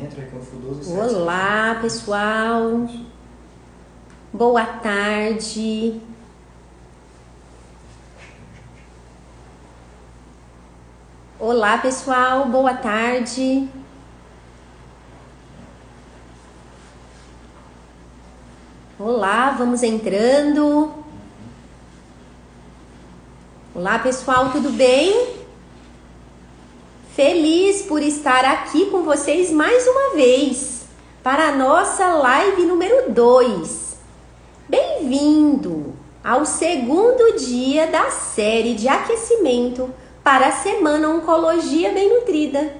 Entra que é o Fudoso. Olá, pessoal. Boa tarde. Olá, pessoal. Boa tarde. Olá, vamos entrando. Olá, pessoal, tudo bem? Feliz por estar aqui com vocês mais uma vez para a nossa live número 2. Bem-vindo ao segundo dia da série de aquecimento para a Semana Oncologia Bem Nutrida.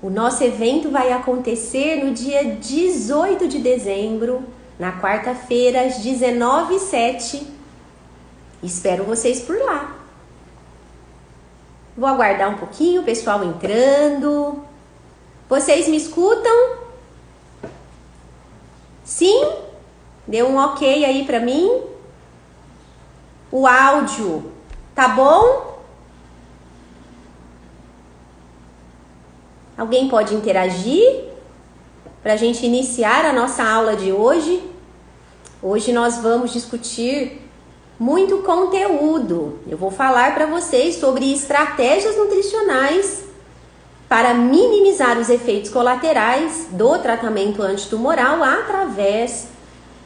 O nosso evento vai acontecer no dia 18 de dezembro, na quarta-feira, às 19h07. Espero vocês por lá. Vou aguardar um pouquinho o pessoal entrando. Vocês me escutam? Sim? Dê um ok aí pra mim. O áudio tá bom? Alguém pode interagir pra gente iniciar a nossa aula de hoje? Hoje nós vamos discutir muito conteúdo. Eu vou falar para vocês sobre estratégias nutricionais para minimizar os efeitos colaterais do tratamento antitumoral através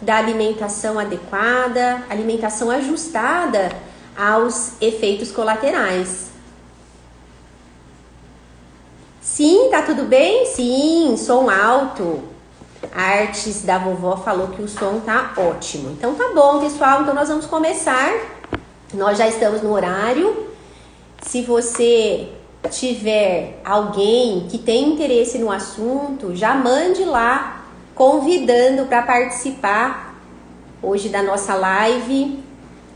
da alimentação adequada, alimentação ajustada aos efeitos colaterais. Sim, tá tudo bem? Sim, som alto. A Artes da vovó falou que o som tá ótimo. Então tá bom, pessoal. Então nós vamos começar. Nós já estamos no horário. Se você tiver alguém que tem interesse no assunto, já mande lá convidando para participar hoje da nossa live.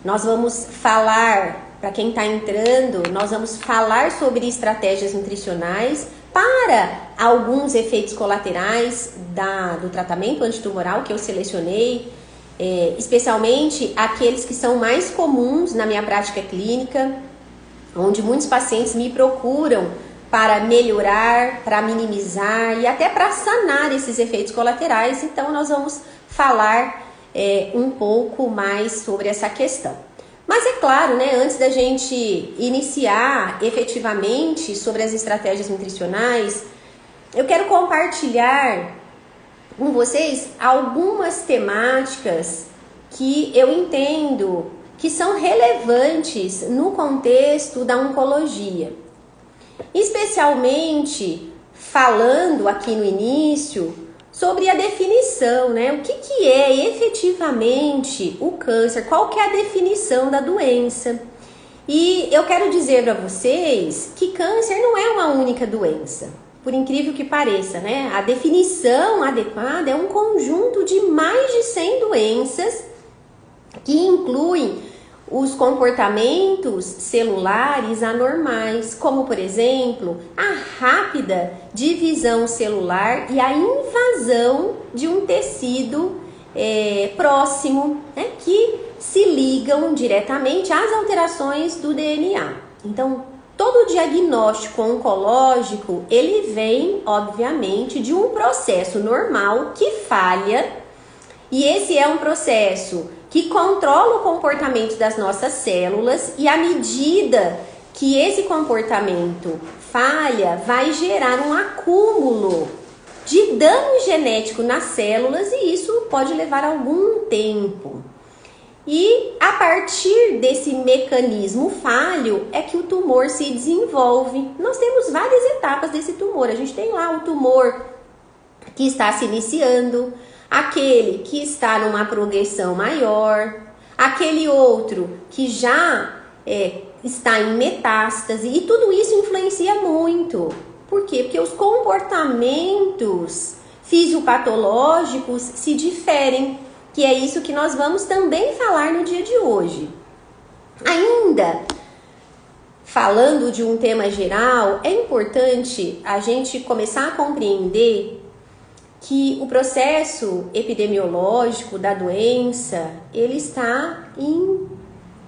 Nós vamos falar, para quem está entrando, nós vamos falar sobre estratégias nutricionais para alguns efeitos colaterais do tratamento antitumoral que eu selecionei, especialmente aqueles que são mais comuns na minha prática clínica, onde muitos pacientes me procuram para melhorar, para minimizar e até para sanar esses efeitos colaterais. Então nós vamos falar um pouco mais sobre essa questão. Mas é claro, né, antes da gente iniciar efetivamente sobre as estratégias nutricionais, eu quero compartilhar com vocês algumas temáticas que eu entendo que são relevantes no contexto da oncologia. Especialmente falando aqui no início sobre a definição, né? O que é efetivamente o câncer? Qual que é a definição da doença? E eu quero dizer para vocês que câncer não é uma única doença, por incrível que pareça, né? A definição adequada é um conjunto de mais de 100 doenças que incluem os comportamentos celulares anormais, como por exemplo, a rápida divisão celular e a invasão de um tecido próximo, né, que se ligam diretamente às alterações do DNA. Então, todo diagnóstico oncológico, ele vem, obviamente, de um processo normal que falha, e esse é um processo que controla o comportamento das nossas células, e à medida que esse comportamento falha, vai gerar um acúmulo de dano genético nas células, e isso pode levar algum tempo. E a partir desse mecanismo falho é que o tumor se desenvolve. Nós temos várias etapas desse tumor. A gente tem lá o tumor que está se iniciando, aquele que está numa progressão maior, aquele outro que já está em metástase, e tudo isso influencia muito. Por quê? Porque os comportamentos fisiopatológicos se diferem, que é isso que nós vamos também falar no dia de hoje. Ainda falando de um tema geral, é importante a gente começar a compreender que o processo epidemiológico da doença, ele está em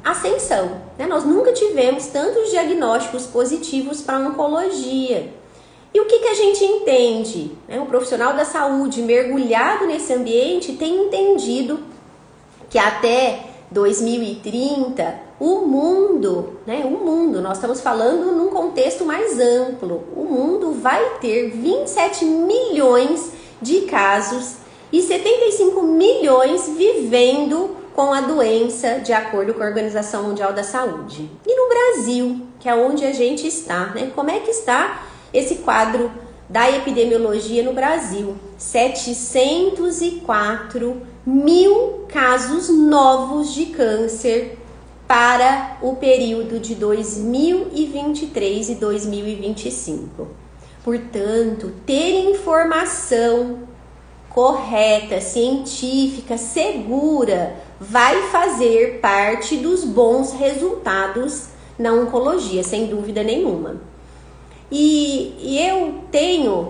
ascensão, né? Nós nunca tivemos tantos diagnósticos positivos para a oncologia. E o que a gente entende? O profissional da saúde mergulhado nesse ambiente tem entendido que até 2030 o mundo, nós estamos falando num contexto mais amplo, o mundo vai ter 27 milhões de casos e 75 milhões vivendo com a doença, de acordo com a Organização Mundial da Saúde. E no Brasil, que é onde a gente está, como é que está esse quadro da epidemiologia no Brasil? 704 mil casos novos de câncer para o período de 2023 e 2025. Portanto, ter informação correta, científica, segura, vai fazer parte dos bons resultados na oncologia, sem dúvida nenhuma. E eu tenho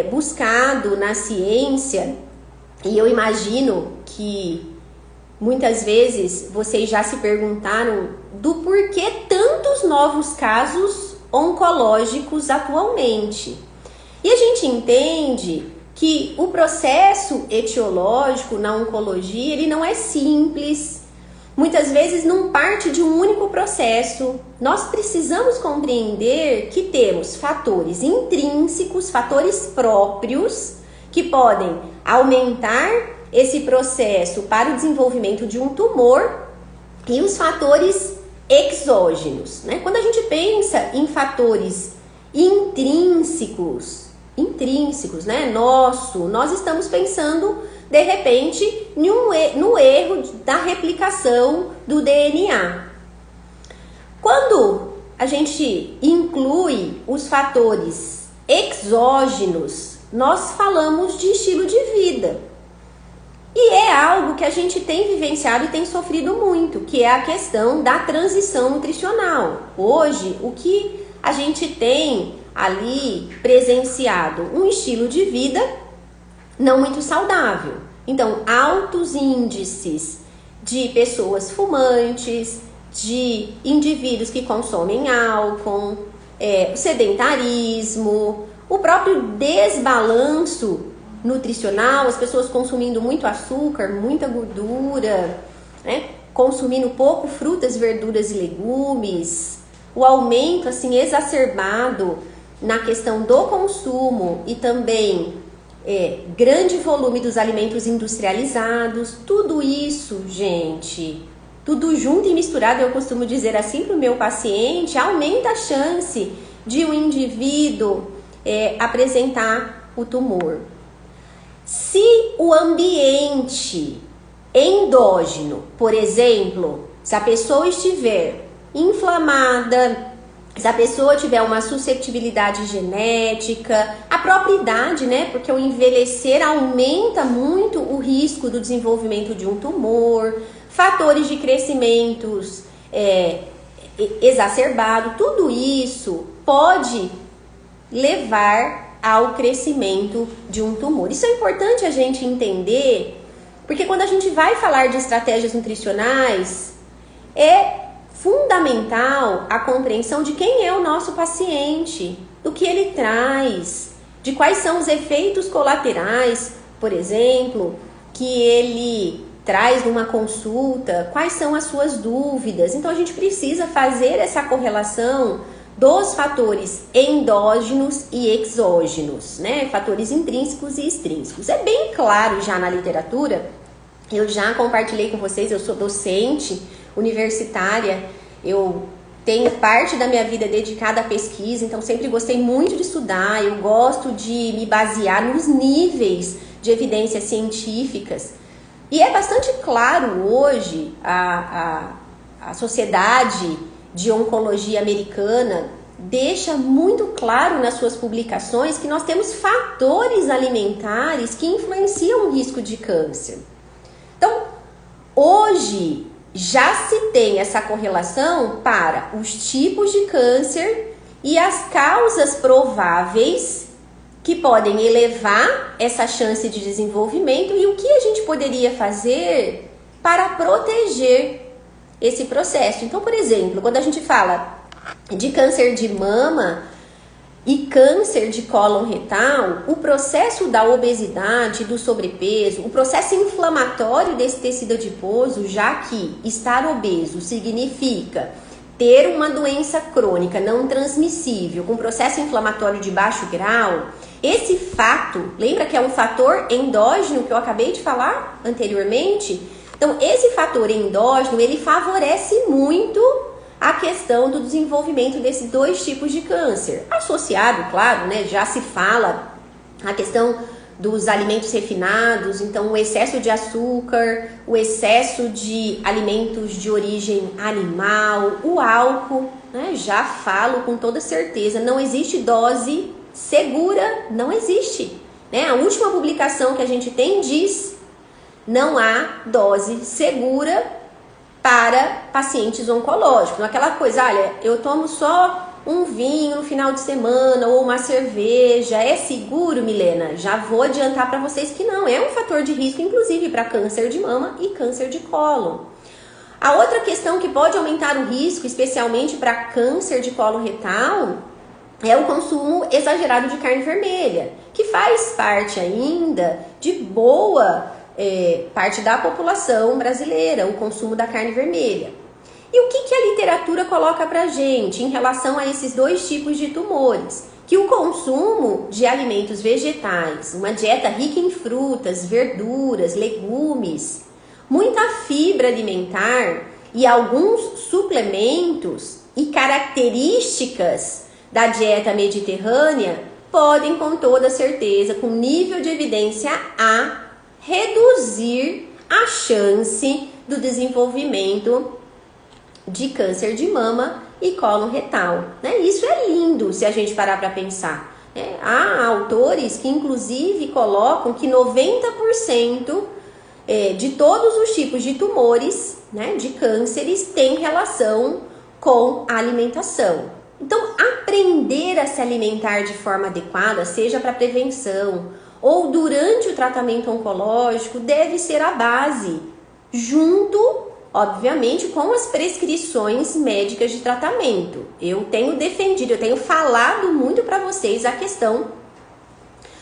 buscado na ciência, e eu imagino que muitas vezes vocês já se perguntaram do porquê tantos novos casos oncológicos atualmente. E a gente entende que o processo etiológico na oncologia, ele não é simples, muitas vezes não parte de um único processo. Nós precisamos compreender que temos fatores intrínsecos, fatores próprios, que podem aumentar esse processo para o desenvolvimento de um tumor, e os fatores exógenos. Quando a gente pensa em fatores intrínsecos, nós estamos pensando, de repente, no erro da replicação do DNA. Quando a gente inclui os fatores exógenos, nós falamos de estilo de vida. E é algo que a gente tem vivenciado e tem sofrido muito, que é a questão da transição nutricional. Hoje, o que a gente tem ali presenciado? Um estilo de vida não muito saudável. Então, altos índices de pessoas fumantes, de indivíduos que consomem álcool, o sedentarismo, o próprio desbalanço nutricional, as pessoas consumindo muito açúcar, muita gordura, consumindo pouco frutas, verduras e legumes, o aumento assim exacerbado na questão do consumo e também grande volume dos alimentos industrializados. Tudo isso, gente, tudo junto e misturado, eu costumo dizer assim para o meu paciente, aumenta a chance de um indivíduo apresentar o tumor. Se o ambiente endógeno, por exemplo, se a pessoa estiver inflamada, se a pessoa tiver uma suscetibilidade genética, a própria idade, porque o envelhecer aumenta muito o risco do desenvolvimento de um tumor, fatores de crescimentos exacerbado, tudo isso pode levar ao crescimento de um tumor. Isso é importante a gente entender, porque quando a gente vai falar de estratégias nutricionais, é fundamental a compreensão de quem é o nosso paciente, do que ele traz, de quais são os efeitos colaterais, por exemplo, que ele traz numa consulta, quais são as suas dúvidas. Então a gente precisa fazer essa correlação dos fatores endógenos e exógenos, fatores intrínsecos e extrínsecos. É bem claro já na literatura, eu já compartilhei com vocês, eu sou docente universitária, eu tenho parte da minha vida dedicada à pesquisa, então sempre gostei muito de estudar, eu gosto de me basear nos níveis de evidências científicas. E é bastante claro hoje, a Sociedade de Oncologia Americana deixa muito claro nas suas publicações que nós temos fatores alimentares que influenciam o risco de câncer. Então, hoje já se tem essa correlação para os tipos de câncer e as causas prováveis que podem elevar essa chance de desenvolvimento e o que a gente poderia fazer para proteger esse processo. Então, por exemplo, quando a gente fala de câncer de mama, e câncer de cólon retal, o processo da obesidade, do sobrepeso, o processo inflamatório desse tecido adiposo, já que estar obeso significa ter uma doença crônica não transmissível com processo inflamatório de baixo grau, esse fato, lembra que é um fator endógeno que eu acabei de falar anteriormente? Então, esse fator endógeno, ele favorece muito a questão do desenvolvimento desses dois tipos de câncer. Associado, claro, né, já se fala a questão dos alimentos refinados, então o excesso de açúcar, o excesso de alimentos de origem animal, o álcool, né, já falo com toda certeza, não existe dose segura, não existe. Né? A última publicação que a gente tem diz não há dose segura para pacientes oncológicos. Aquela coisa, olha, eu tomo só um vinho no final de semana ou uma cerveja, é seguro, Milena? Já vou adiantar para vocês que não, é um fator de risco, inclusive para câncer de mama e câncer de cólon. A outra questão que pode aumentar o risco, especialmente para câncer de colo retal, é o consumo exagerado de carne vermelha, que faz parte ainda de boa parte da população brasileira, o consumo da carne vermelha. E o que a literatura coloca pra gente em relação a esses dois tipos de tumores? Que o consumo de alimentos vegetais, uma dieta rica em frutas, verduras, legumes, muita fibra alimentar e alguns suplementos e características da dieta mediterrânea podem, com toda certeza, com nível de evidência A, reduzir a chance do desenvolvimento de câncer de mama e cólon retal. Né? Isso é lindo se a gente parar para pensar. Né? Há autores que inclusive colocam que 90% de todos os tipos de tumores, né, de cânceres, tem relação com a alimentação. Então, aprender a se alimentar de forma adequada, seja para prevenção ou durante o tratamento oncológico, deve ser a base, junto, obviamente, com as prescrições médicas de tratamento. Eu tenho defendido, eu tenho falado muito para vocês a questão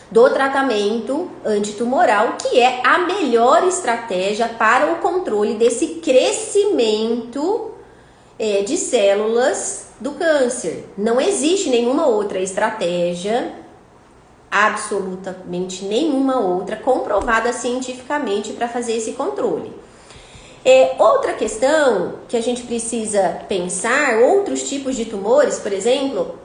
do tratamento antitumoral, que é a melhor estratégia para o controle desse crescimento de células do câncer. Não existe nenhuma outra estratégia, absolutamente nenhuma outra, comprovada cientificamente para fazer esse controle. Outra questão que a gente precisa pensar, outros tipos de tumores, por exemplo,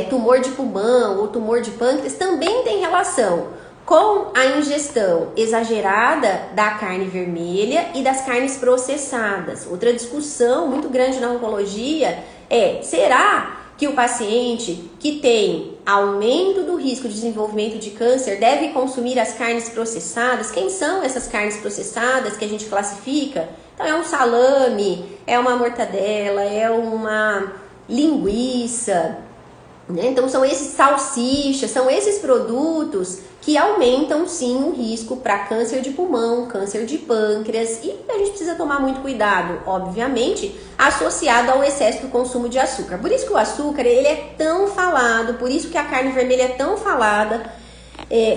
tumor de pulmão ou tumor de pâncreas, também tem relação com a ingestão exagerada da carne vermelha e das carnes processadas. Outra discussão muito grande na oncologia será que o paciente que tem aumento do risco de desenvolvimento de câncer deve consumir as carnes processadas? Quem são essas carnes processadas que a gente classifica? Então, é um salame, é uma mortadela, é uma linguiça, né? Então, são esses salsichas, são esses produtos que aumentam sim o risco para câncer de pulmão, câncer de pâncreas, e a gente precisa tomar muito cuidado, obviamente, associado ao excesso do consumo de açúcar. Por isso que o açúcar ele é tão falado, por isso que a carne vermelha é tão falada.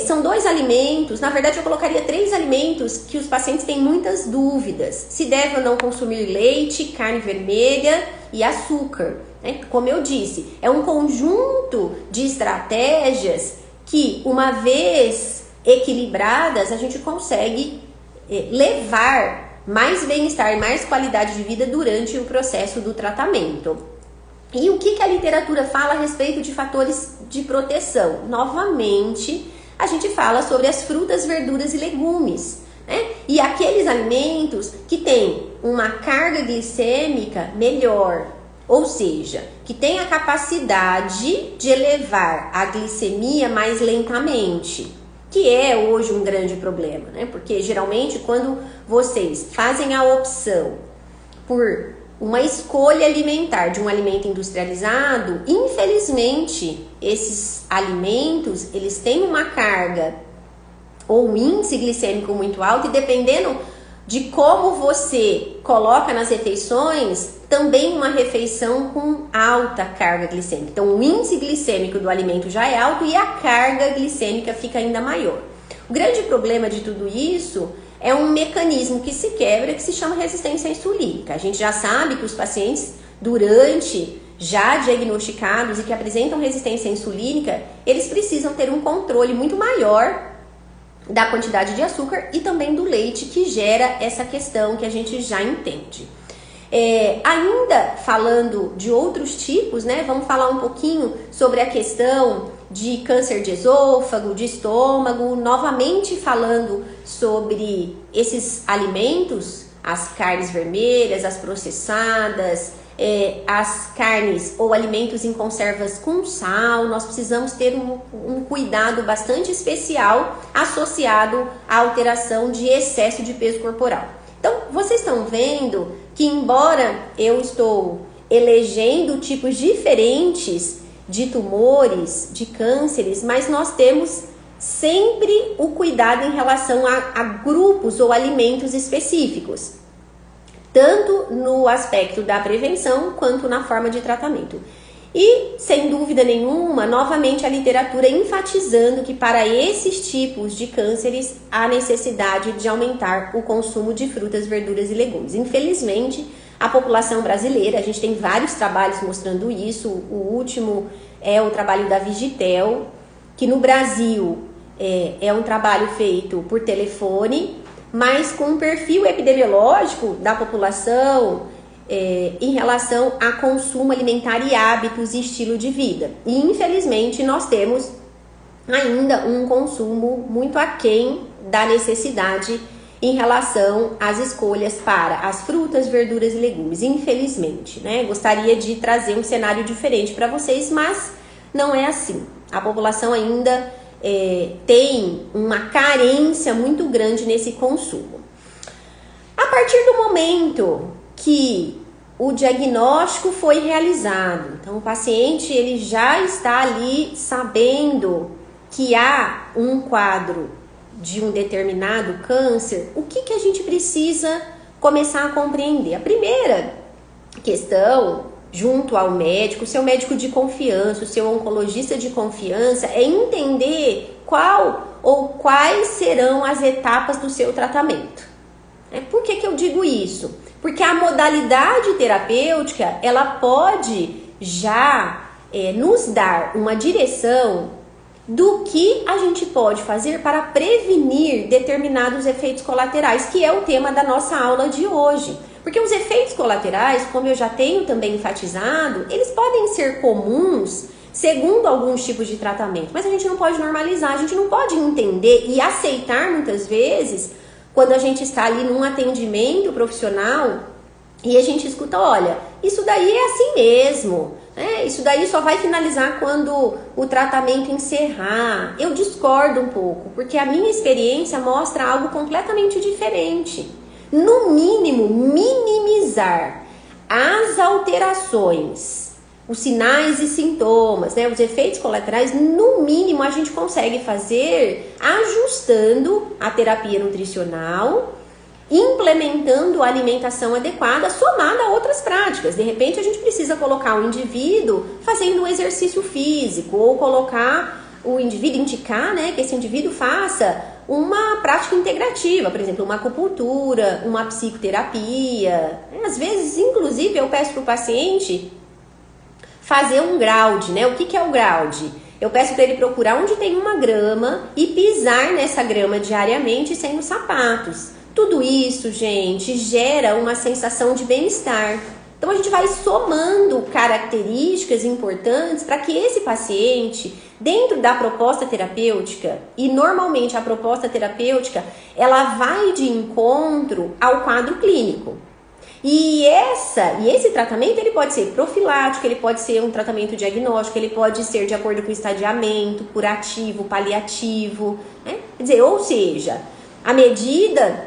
São dois alimentos, na verdade eu colocaria 3 alimentos que os pacientes têm muitas dúvidas. Se deve ou não consumir leite, carne vermelha e açúcar. Né? Como eu disse, é um conjunto de estratégias que, uma vez equilibradas, a gente consegue levar mais bem-estar e mais qualidade de vida durante o processo do tratamento. E o que a literatura fala a respeito de fatores de proteção? Novamente, a gente fala sobre as frutas, verduras e legumes, né? E aqueles alimentos que têm uma carga glicêmica melhor, ou seja, que tem a capacidade de elevar a glicemia mais lentamente, que é hoje um grande problema, né? Porque geralmente quando vocês fazem a opção por uma escolha alimentar de um alimento industrializado, infelizmente esses alimentos eles têm uma carga ou um índice glicêmico muito alto, e dependendo de como você coloca nas refeições, também uma refeição com alta carga glicêmica. Então, o índice glicêmico do alimento já é alto e a carga glicêmica fica ainda maior. O grande problema de tudo isso é um mecanismo que se quebra, que se chama resistência insulínica. A gente já sabe que os pacientes, durante já diagnosticados e que apresentam resistência insulínica, eles precisam ter um controle muito maior da quantidade de açúcar e também do leite, que gera essa questão que a gente já entende. Ainda falando de outros tipos, né? Vamos falar um pouquinho sobre a questão de câncer de esôfago, de estômago, novamente falando sobre esses alimentos, as carnes vermelhas, as processadas, as carnes ou alimentos em conservas com sal. Nós precisamos ter um cuidado bastante especial associado à alteração de excesso de peso corporal. Então, vocês estão vendo que, embora eu estou elegendo tipos diferentes de tumores, de cânceres, mas nós temos sempre o cuidado em relação a grupos ou alimentos específicos, tanto no aspecto da prevenção quanto na forma de tratamento. E, sem dúvida nenhuma, novamente a literatura enfatizando que para esses tipos de cânceres há necessidade de aumentar o consumo de frutas, verduras e legumes. Infelizmente, a população brasileira, a gente tem vários trabalhos mostrando isso. O último é o trabalho da Vigitel, que no Brasil é um trabalho feito por telefone, mas com um perfil epidemiológico da população em relação a consumo alimentar e hábitos e estilo de vida. E infelizmente nós temos ainda um consumo muito aquém da necessidade em relação às escolhas para as frutas, verduras e legumes. Infelizmente, né? Gostaria de trazer um cenário diferente para vocês, mas não é assim. A população ainda tem uma carência muito grande nesse consumo. A partir do momento que o diagnóstico foi realizado, então o paciente ele já está ali sabendo que há um quadro de um determinado câncer, o que a gente precisa começar a compreender? A primeira questão, junto ao médico, seu médico de confiança, o seu oncologista de confiança, é entender qual ou quais serão as etapas do seu tratamento. Por que eu digo isso? Porque a modalidade terapêutica, ela pode já nos dar uma direção do que a gente pode fazer para prevenir determinados efeitos colaterais, que é o tema da nossa aula de hoje. Porque os efeitos colaterais, como eu já tenho também enfatizado, eles podem ser comuns segundo alguns tipos de tratamento, mas a gente não pode normalizar, a gente não pode entender e aceitar muitas vezes quando a gente está ali num atendimento profissional e a gente escuta, olha, isso daí é assim mesmo, isso daí só vai finalizar quando o tratamento encerrar. Eu discordo um pouco, porque a minha experiência mostra algo completamente diferente. No mínimo, minimizar as alterações, os sinais e sintomas, os efeitos colaterais, no mínimo a gente consegue fazer ajustando a terapia nutricional, implementando a alimentação adequada, somada a outras práticas. De repente a gente precisa colocar o indivíduo fazendo um exercício físico, ou colocar o indivíduo, indicar que esse indivíduo faça uma prática integrativa, por exemplo, uma acupuntura, uma psicoterapia. Às vezes, inclusive, eu peço para o paciente fazer um ground, O que é o ground? Eu peço para ele procurar onde tem uma grama e pisar nessa grama diariamente sem os sapatos. Tudo isso, gente, gera uma sensação de bem-estar. Então, a gente vai somando características importantes para que esse paciente, dentro da proposta terapêutica, e normalmente a proposta terapêutica, ela vai de encontro ao quadro clínico. E esse tratamento, ele pode ser profilático, ele pode ser um tratamento diagnóstico, ele pode ser de acordo com o estadiamento, curativo, paliativo, Quer dizer, ou seja, à medida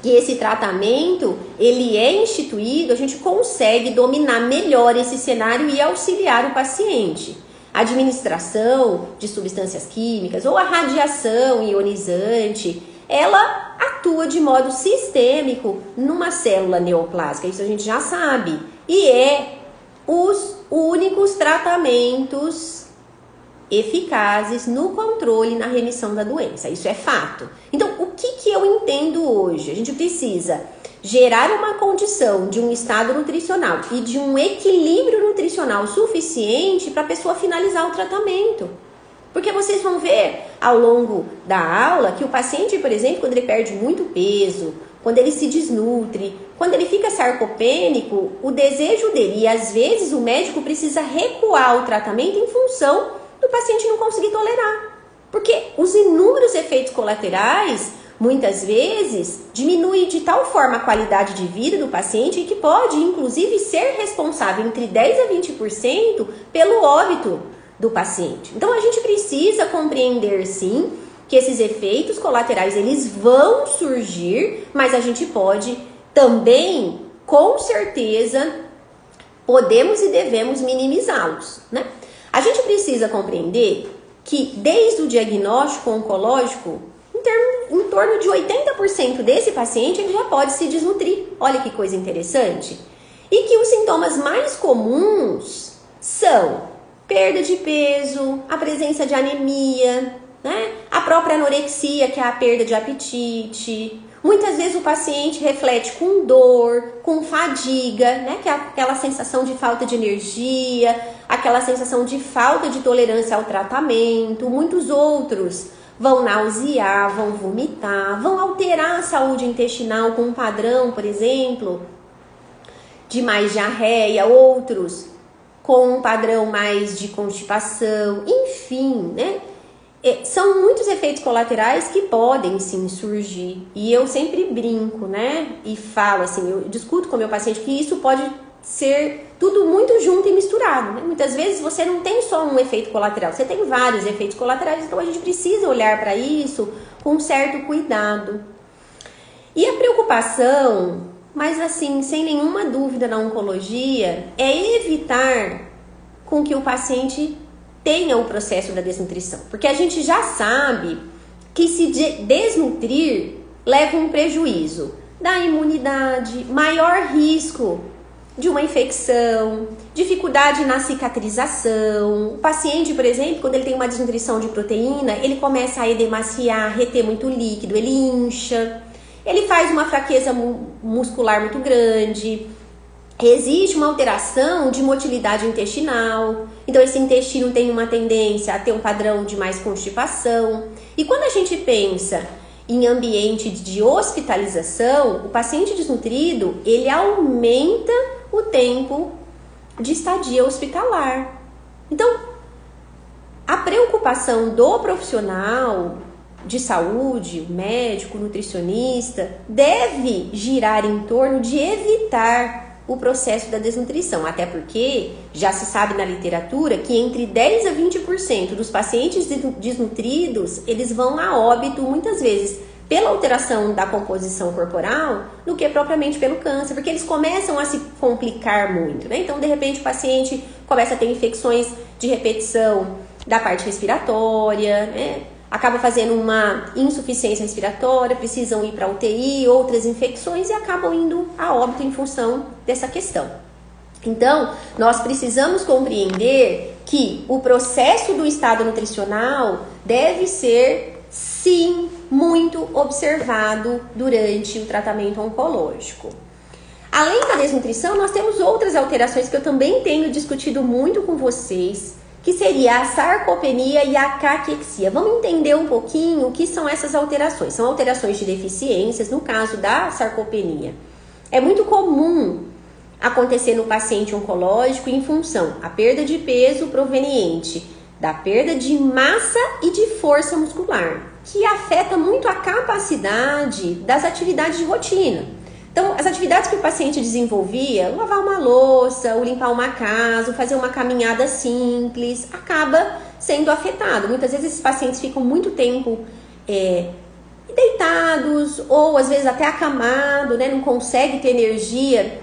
que esse tratamento ele é instituído, a gente consegue dominar melhor esse cenário e auxiliar o paciente. A administração de substâncias químicas ou a radiação ionizante, ela atua de modo sistêmico numa célula neoplásica, isso a gente já sabe. e é os únicos tratamentos eficazes no controle e na remissão da doença. Isso é fato. Então, o que eu entendo hoje? A gente precisa gerar uma condição de um estado nutricional e de um equilíbrio nutricional suficiente para a pessoa finalizar o tratamento. Porque vocês vão ver ao longo da aula que o paciente, por exemplo, quando ele perde muito peso, quando ele se desnutre, quando ele fica sarcopênico, o desejo dele, e às vezes o médico precisa recuar o tratamento em função do paciente não conseguir tolerar. Porque os inúmeros efeitos colaterais, muitas vezes, diminuem de tal forma a qualidade de vida do paciente que pode, inclusive, ser responsável entre 10% a 20% pelo óbito do paciente. Então, a gente precisa compreender, sim, que esses efeitos colaterais, eles vão surgir, mas a gente pode também, com certeza, podemos e devemos minimizá-los, né? A gente precisa compreender que desde o diagnóstico oncológico, em torno de 80% desse paciente ele já pode se desnutrir. Olha que coisa interessante. E que os sintomas mais comuns são perda de peso, a presença de anemia, né? A própria anorexia, que é a perda de apetite. Muitas vezes o paciente reflete com dor, com fadiga, né? Que é aquela sensação de falta de energia, aquela sensação de falta de tolerância ao tratamento. Muitos outros vão nausear, vão vomitar, vão alterar a saúde intestinal com um padrão, por exemplo, de mais diarreia, outros com um padrão mais de constipação, enfim, né? São muitos efeitos colaterais que podem sim surgir. E eu sempre brinco, né? E falo assim, eu discuto com o meu paciente que isso pode ser tudo muito junto e misturado, né? Muitas vezes você não tem só um efeito colateral, você tem vários efeitos colaterais, então a gente precisa olhar para isso com um certo cuidado. E a preocupação, mas assim, sem nenhuma dúvida na oncologia, é evitar com que o paciente tenha o processo da desnutrição. Porque a gente já sabe que se desnutrir leva um prejuízo da imunidade, maior risco de uma infecção, dificuldade na cicatrização. O paciente, por exemplo, quando ele tem uma desnutrição de proteína, ele começa a edemaciar, reter muito líquido, ele incha, ele faz uma fraqueza muscular muito grande. Existe uma alteração de motilidade intestinal, então esse intestino tem uma tendência a ter um padrão de mais constipação. E quando a gente pensa em ambiente de hospitalização, o paciente desnutrido, ele aumenta o tempo de estadia hospitalar. Então, a preocupação do profissional de saúde, médico, nutricionista, deve girar em torno de evitar o processo da desnutrição, até porque já se sabe na literatura que entre 10% a 20% dos pacientes desnutridos, eles vão a óbito muitas vezes pela alteração da composição corporal do que propriamente pelo câncer, porque eles começam a se complicar muito, né? Então, de repente, o paciente começa a ter infecções de repetição da parte respiratória, né? Acaba fazendo uma insuficiência respiratória, precisam ir para UTI, outras infecções e acabam indo a óbito em função dessa questão. Então, nós precisamos compreender que o processo do estado nutricional deve ser, sim, muito observado durante o tratamento oncológico. Além da desnutrição, nós temos outras alterações que eu também tenho discutido muito com vocês, que seria a sarcopenia e a caquexia. Vamos entender um pouquinho o que são essas alterações. São alterações de deficiências, no caso da sarcopenia. É muito comum acontecer no paciente oncológico em função a perda de peso proveniente da perda de massa e de força muscular, que afeta muito a capacidade das atividades de rotina. Então, as atividades que o paciente desenvolvia, lavar uma louça, ou limpar uma casa, ou fazer uma caminhada simples, acaba sendo afetado. Muitas vezes esses pacientes ficam muito tempo deitados, ou às vezes até acamado, né? Não consegue ter energia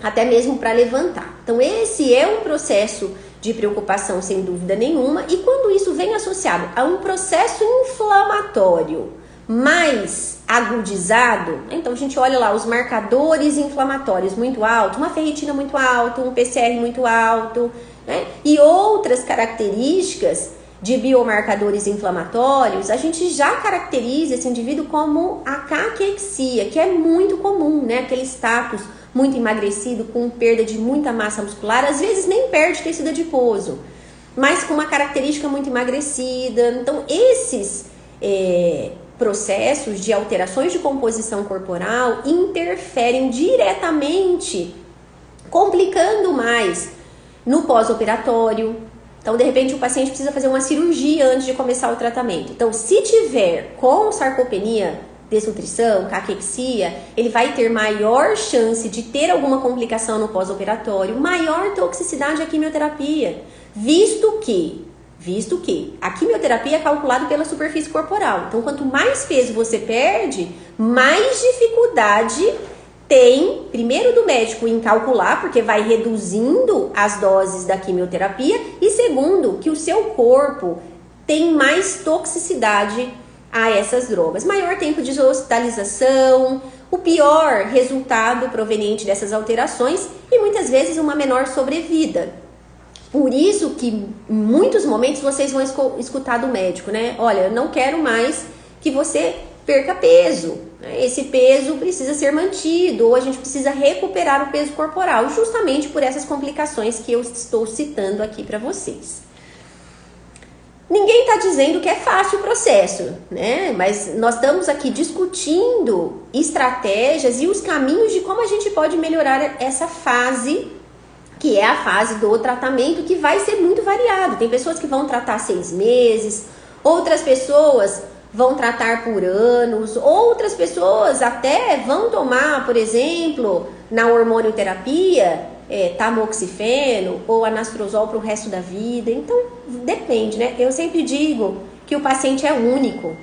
até mesmo para levantar. Então, esse é um processo de preocupação sem dúvida nenhuma, e quando isso vem associado a um processo inflamatório mais agudizado, então a gente olha lá os marcadores inflamatórios muito altos, uma ferritina muito alta, um PCR muito alto, né? E outras características de biomarcadores inflamatórios, a gente já caracteriza esse indivíduo como a caquexia, que é muito comum, né? Aquele status muito emagrecido, com perda de muita massa muscular, às vezes nem perde tecido adiposo, mas com uma característica muito emagrecida. Então, esses processos de alterações de composição corporal interferem diretamente, complicando mais no pós-operatório. Então, de repente, o paciente precisa fazer uma cirurgia antes de começar o tratamento. Então, se tiver com sarcopenia, desnutrição, caquexia, ele vai ter maior chance de ter alguma complicação no pós-operatório, maior toxicidade à quimioterapia, visto que a quimioterapia é calculada pela superfície corporal. Então, quanto mais peso você perde, mais dificuldade tem, primeiro, do médico em calcular, porque vai reduzindo as doses da quimioterapia, e segundo, que o seu corpo tem mais toxicidade a essas drogas. Maior tempo de hospitalização, o pior resultado proveniente dessas alterações e muitas vezes uma menor sobrevida. Por isso que em muitos momentos vocês vão escutar do médico, né? Olha, eu não quero mais que você perca peso. Esse peso precisa ser mantido, ou a gente precisa recuperar o peso corporal, justamente por essas complicações que eu estou citando aqui para vocês. Ninguém está dizendo que é fácil o processo, né? Mas nós estamos aqui discutindo estratégias e os caminhos de como a gente pode melhorar essa fase, que é a fase do tratamento, que vai ser muito variado. Tem pessoas que vão tratar 6 meses, outras pessoas vão tratar por anos, outras pessoas até vão tomar, por exemplo, na hormonioterapia, tamoxifeno ou anastrozol para o resto da vida. Então, depende, né? Eu sempre digo que o paciente é único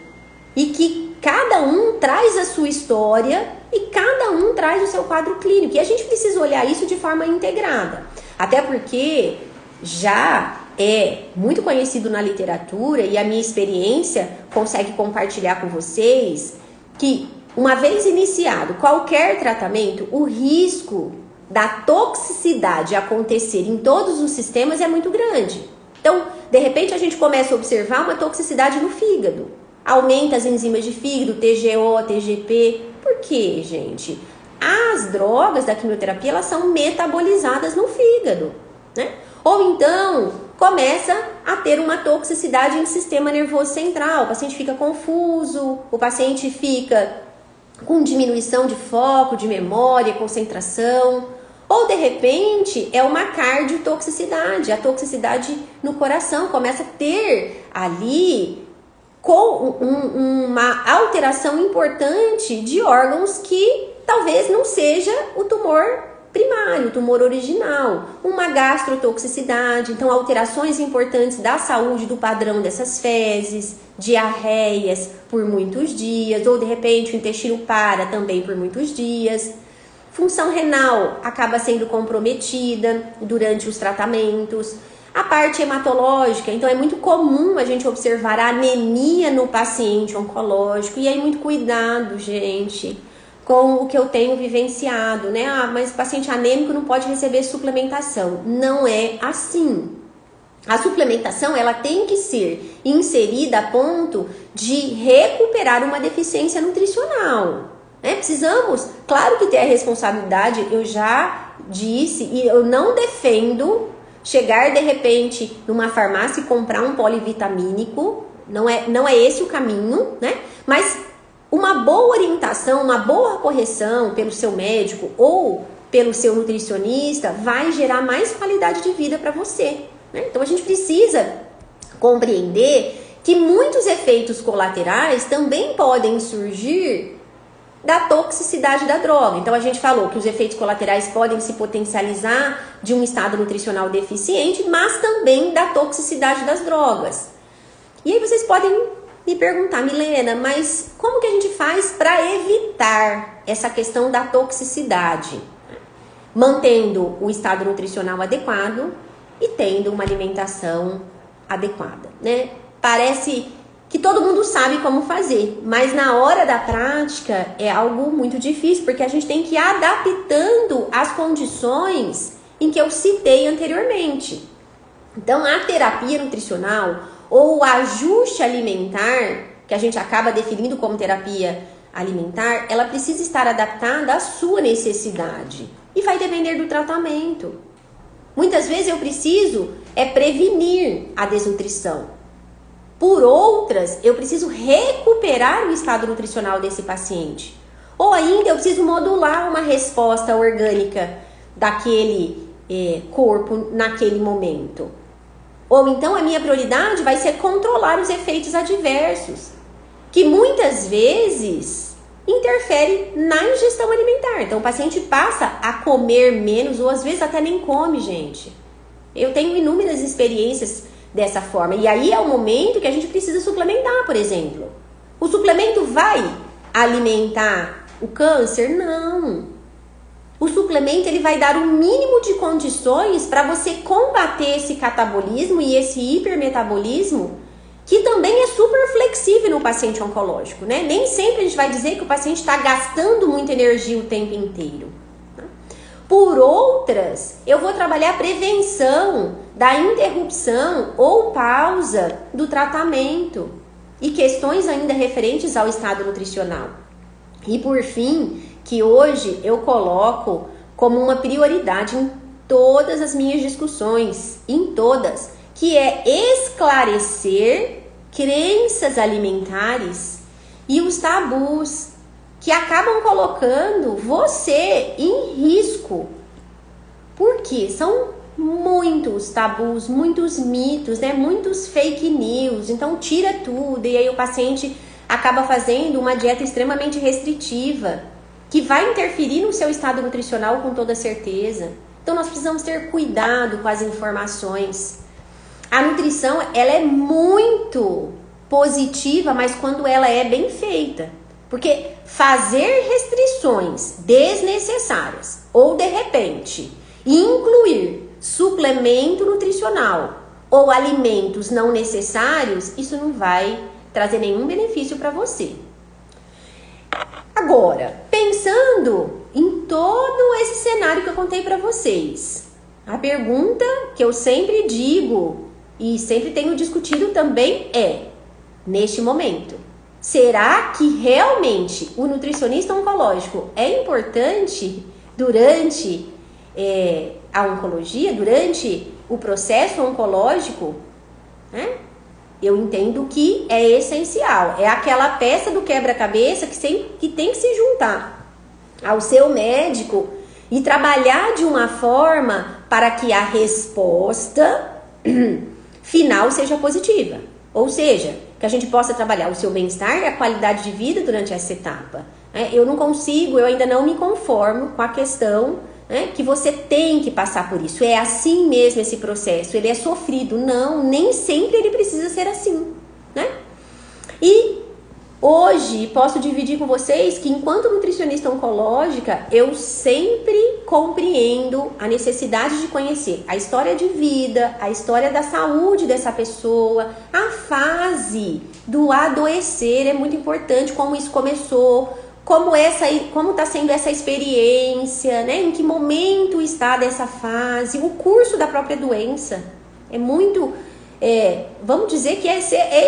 e que cada um traz a sua história e cada um traz o seu quadro clínico. E a gente precisa olhar isso de forma integrada. Até porque já é muito conhecido na literatura e a minha experiência consegue compartilhar com vocês que, uma vez iniciado qualquer tratamento, o risco da toxicidade acontecer em todos os sistemas é muito grande. Então, de repente, a gente começa a observar uma toxicidade no fígado. Aumenta as enzimas de fígado, TGO, TGP. Por quê, gente? As drogas da quimioterapia, elas são metabolizadas no fígado, né? Ou então, começa a ter uma toxicidade em sistema nervoso central. O paciente fica confuso, o paciente fica com diminuição de foco, de memória, concentração. Ou, de repente, é uma cardiotoxicidade, a toxicidade no coração. Começa a ter ali com uma alteração importante de órgãos que talvez não seja o tumor primário, o tumor original, uma gastrotoxicidade, então alterações importantes da saúde do padrão dessas fezes, diarreias por muitos dias, ou de repente o intestino para também por muitos dias. Função renal acaba sendo comprometida durante os tratamentos. A parte hematológica, então é muito comum a gente observar a anemia no paciente oncológico, e aí muito cuidado, gente, com o que eu tenho vivenciado, né? Ah, mas o paciente anêmico não pode receber suplementação. Não é assim. A suplementação, ela tem que ser inserida a ponto de recuperar uma deficiência nutricional, né? Precisamos, claro que ter a responsabilidade, eu já disse, e eu não defendo chegar de repente numa farmácia e comprar um polivitamínico, não é esse o caminho, né? Mas uma boa orientação, uma boa correção pelo seu médico ou pelo seu nutricionista vai gerar mais qualidade de vida para você, né? Então a gente precisa compreender que muitos efeitos colaterais também podem surgir da toxicidade da droga. Então a gente falou que os efeitos colaterais podem se potencializar de um estado nutricional deficiente, mas também da toxicidade das drogas. E aí vocês podem me perguntar, Milena, mas como que a gente faz para evitar essa questão da toxicidade? Mantendo o estado nutricional adequado e tendo uma alimentação adequada, né? Parece que todo mundo sabe como fazer, mas na hora da prática é algo muito difícil, porque a gente tem que ir adaptando as condições em que eu citei anteriormente. Então, a terapia nutricional ou o ajuste alimentar, que a gente acaba definindo como terapia alimentar, ela precisa estar adaptada à sua necessidade e vai depender do tratamento. Muitas vezes eu preciso prevenir a desnutrição. Por outras, eu preciso recuperar o estado nutricional desse paciente. Ou ainda eu preciso modular uma resposta orgânica daquele corpo naquele momento. Ou então a minha prioridade vai ser controlar os efeitos adversos, que muitas vezes interferem na ingestão alimentar. Então o paciente passa a comer menos ou às vezes até nem come, gente. Eu tenho inúmeras experiências dessa forma. E aí é o momento que a gente precisa suplementar, por exemplo. O suplemento vai alimentar o câncer? Não. O suplemento ele vai dar o mínimo de condições para você combater esse catabolismo e esse hipermetabolismo, que também é super flexível no paciente oncológico, né? Nem sempre a gente vai dizer que o paciente está gastando muita energia o tempo inteiro. Por outras, eu vou trabalhar a prevenção da interrupção ou pausa do tratamento e questões ainda referentes ao estado nutricional. E por fim, que hoje eu coloco como uma prioridade em todas as minhas discussões, em todas, que é esclarecer crenças alimentares e os tabus que acabam colocando você em risco. Porque são muitos tabus, muitos mitos, né? Muitos fake news. Então tira tudo e aí o paciente acaba fazendo uma dieta extremamente restritiva, que vai interferir no seu estado nutricional com toda certeza. Então nós precisamos ter cuidado com as informações. A nutrição, ela é muito positiva, mas quando ela é bem feita. Porque fazer restrições desnecessárias ou de repente incluir suplemento nutricional ou alimentos não necessários, isso não vai trazer nenhum benefício para você. Agora, pensando em todo esse cenário que eu contei para vocês, a pergunta que eu sempre digo e sempre tenho discutido também é, neste momento, será que realmente o nutricionista oncológico é importante durante a oncologia, durante o processo oncológico? Né? Eu entendo que é essencial. É aquela peça do quebra-cabeça que tem que se juntar ao seu médico e trabalhar de uma forma para que a resposta final seja positiva. Ou seja, que a gente possa trabalhar o seu bem-estar e a qualidade de vida durante essa etapa. Eu ainda não me conformo com a questão que você tem que passar por isso. É assim mesmo esse processo, ele é sofrido. Não, nem sempre ele precisa ser assim, né? E hoje posso dividir com vocês que enquanto nutricionista oncológica, eu sempre compreendo a necessidade de conhecer a história de vida, a história da saúde dessa pessoa, a fase do adoecer é muito importante, como isso começou, como está sendo essa experiência, né? Em que momento está dessa fase, o curso da própria doença. É muito, vamos dizer que é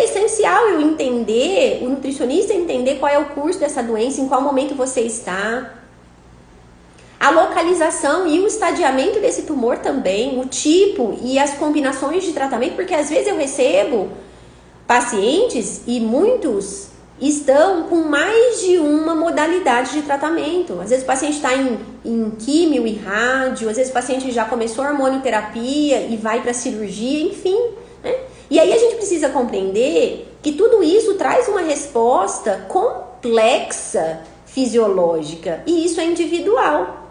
essencial eu entender, o nutricionista entender qual é o curso dessa doença, em qual momento você está. A localização e o estadiamento desse tumor também, o tipo e as combinações de tratamento, porque às vezes eu recebo pacientes e muitos estão com mais de uma modalidade de tratamento. Às vezes o paciente está em químio e rádio, às vezes o paciente já começou a hormonioterapia e vai para cirurgia, enfim, né? E aí a gente precisa compreender que tudo isso traz uma resposta complexa fisiológica e isso é individual.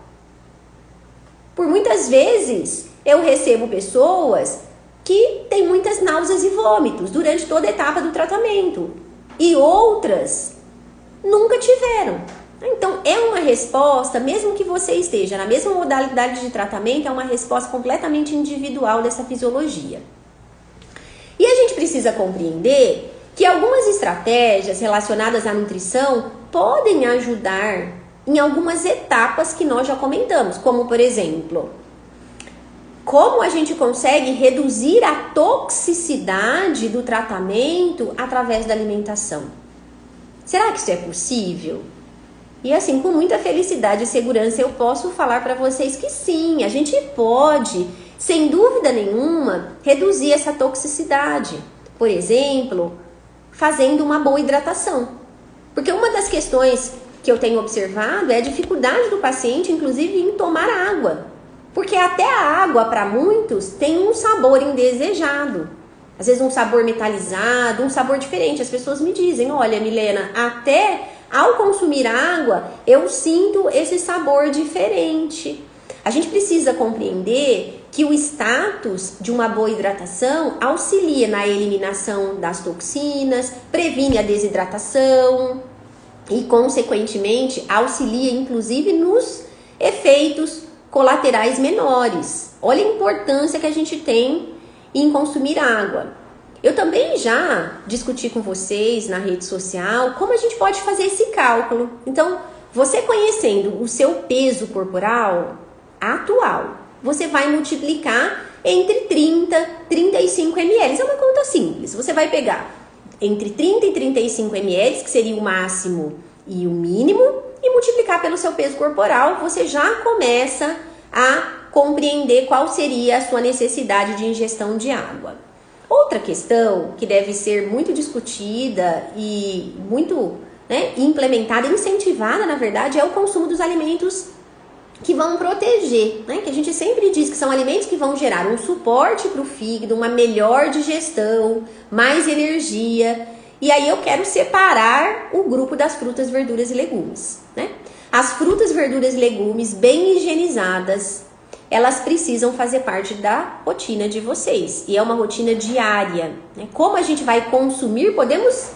Por muitas vezes eu recebo pessoas que têm muitas náuseas e vômitos durante toda a etapa do tratamento e outras nunca tiveram. Então é uma resposta, mesmo que você esteja na mesma modalidade de tratamento, é uma resposta completamente individual dessa fisiologia. E a gente precisa compreender que algumas estratégias relacionadas à nutrição podem ajudar em algumas etapas que nós já comentamos, como por exemplo, como a gente consegue reduzir a toxicidade do tratamento através da alimentação. Será que isso é possível? E assim, com muita felicidade e segurança, eu posso falar para vocês que sim, a gente pode, sem dúvida nenhuma, reduzir essa toxicidade. Por exemplo, fazendo uma boa hidratação. Porque uma das questões que eu tenho observado é a dificuldade do paciente, inclusive, em tomar água. Porque até a água, para muitos, tem um sabor indesejado. Às vezes um sabor metalizado, um sabor diferente. As pessoas me dizem, olha, Milena, até ao consumir água, eu sinto esse sabor diferente. A gente precisa compreender que o status de uma boa hidratação auxilia na eliminação das toxinas, previne a desidratação e, consequentemente, auxilia inclusive nos efeitos colaterais menores. Olha a importância que a gente tem em consumir água. Eu também já discuti com vocês na rede social como a gente pode fazer esse cálculo. Então, você conhecendo o seu peso corporal atual, você vai multiplicar entre 30 e 35 ml. É uma conta simples. Você vai pegar entre 30 e 35 ml, que seria o máximo e o mínimo, e multiplicar pelo seu peso corporal. Você já começa a compreender qual seria a sua necessidade de ingestão de água. Outra questão que deve ser muito discutida e muito implementada, incentivada, na verdade, é o consumo dos alimentos que vão proteger, que a gente sempre diz que são alimentos que vão gerar um suporte para o fígado, uma melhor digestão, mais energia. E aí eu quero separar o grupo das frutas, verduras e legumes, As frutas, verduras e legumes bem higienizadas, elas precisam fazer parte da rotina de vocês. E é uma rotina diária. Como a gente vai consumir, podemos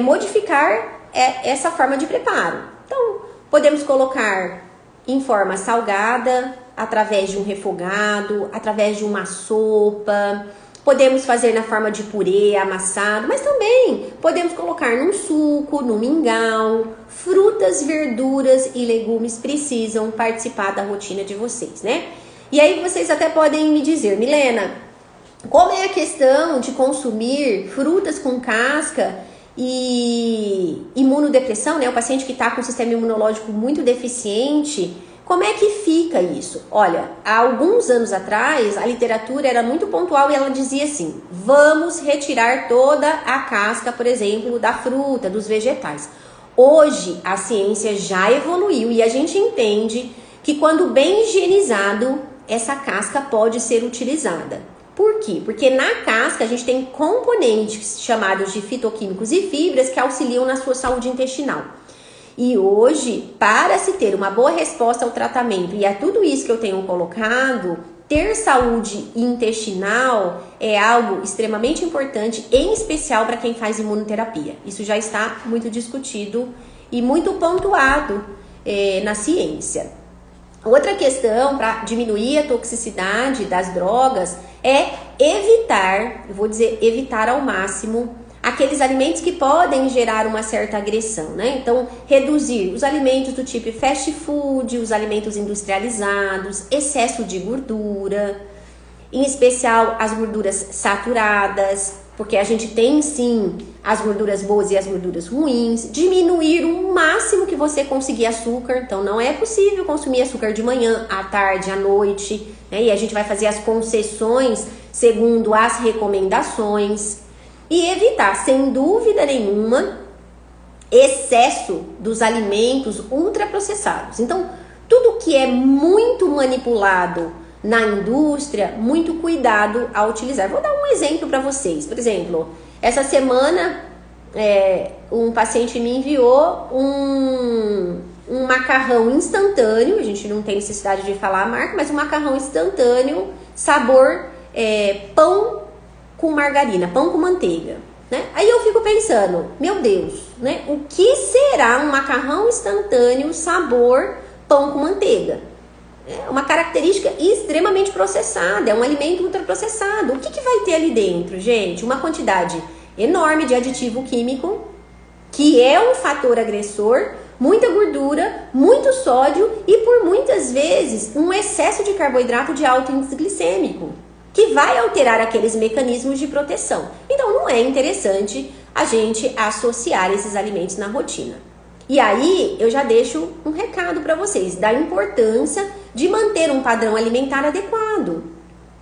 modificar essa forma de preparo. Então, podemos colocar em forma salgada, através de um refogado, através de uma sopa. Podemos fazer na forma de purê, amassado, mas também podemos colocar num suco, no mingau. Frutas, verduras e legumes precisam participar da rotina de vocês, E aí vocês até podem me dizer, Milena, como é a questão de consumir frutas com casca e imunodepressão, O paciente que está com o sistema imunológico muito deficiente, como é que fica isso? Olha, há alguns anos atrás, a literatura era muito pontual e ela dizia assim, vamos retirar toda a casca, por exemplo, da fruta, dos vegetais. Hoje, a ciência já evoluiu e a gente entende que quando bem higienizado, essa casca pode ser utilizada. Por quê? Porque na casca a gente tem componentes chamados de fitoquímicos e fibras que auxiliam na sua saúde intestinal. E hoje, para se ter uma boa resposta ao tratamento e a tudo isso que eu tenho colocado, ter saúde intestinal é algo extremamente importante, em especial para quem faz imunoterapia. Isso já está muito discutido e muito pontuado na ciência. Outra questão para diminuir a toxicidade das drogas é evitar, eu vou dizer evitar ao máximo, aqueles alimentos que podem gerar uma certa agressão, Então, reduzir os alimentos do tipo fast food, os alimentos industrializados, excesso de gordura, em especial as gorduras saturadas, porque a gente tem sim as gorduras boas e as gorduras ruins, diminuir o máximo que você conseguir açúcar, então não é possível consumir açúcar de manhã, à tarde, à noite, E a gente vai fazer as concessões segundo as recomendações. E evitar, sem dúvida nenhuma, excesso dos alimentos ultraprocessados. Então, tudo que é muito manipulado na indústria, muito cuidado ao utilizar. Vou dar um exemplo para vocês. Por exemplo, essa semana um paciente me enviou um macarrão instantâneo, a gente não tem necessidade de falar a marca, mas um macarrão instantâneo, sabor pão com margarina, pão com manteiga, Aí eu fico pensando, meu Deus, o que será um macarrão instantâneo sabor pão com manteiga? É uma característica extremamente processada, é um alimento ultraprocessado. O que vai ter ali dentro, gente? Uma quantidade enorme de aditivo químico, que é um fator agressor, muita gordura, muito sódio e por muitas vezes um excesso de carboidrato de alto índice glicêmico, que vai alterar aqueles mecanismos de proteção. Então não é interessante a gente associar esses alimentos na rotina. E aí eu já deixo um recado para vocês da importância de manter um padrão alimentar adequado.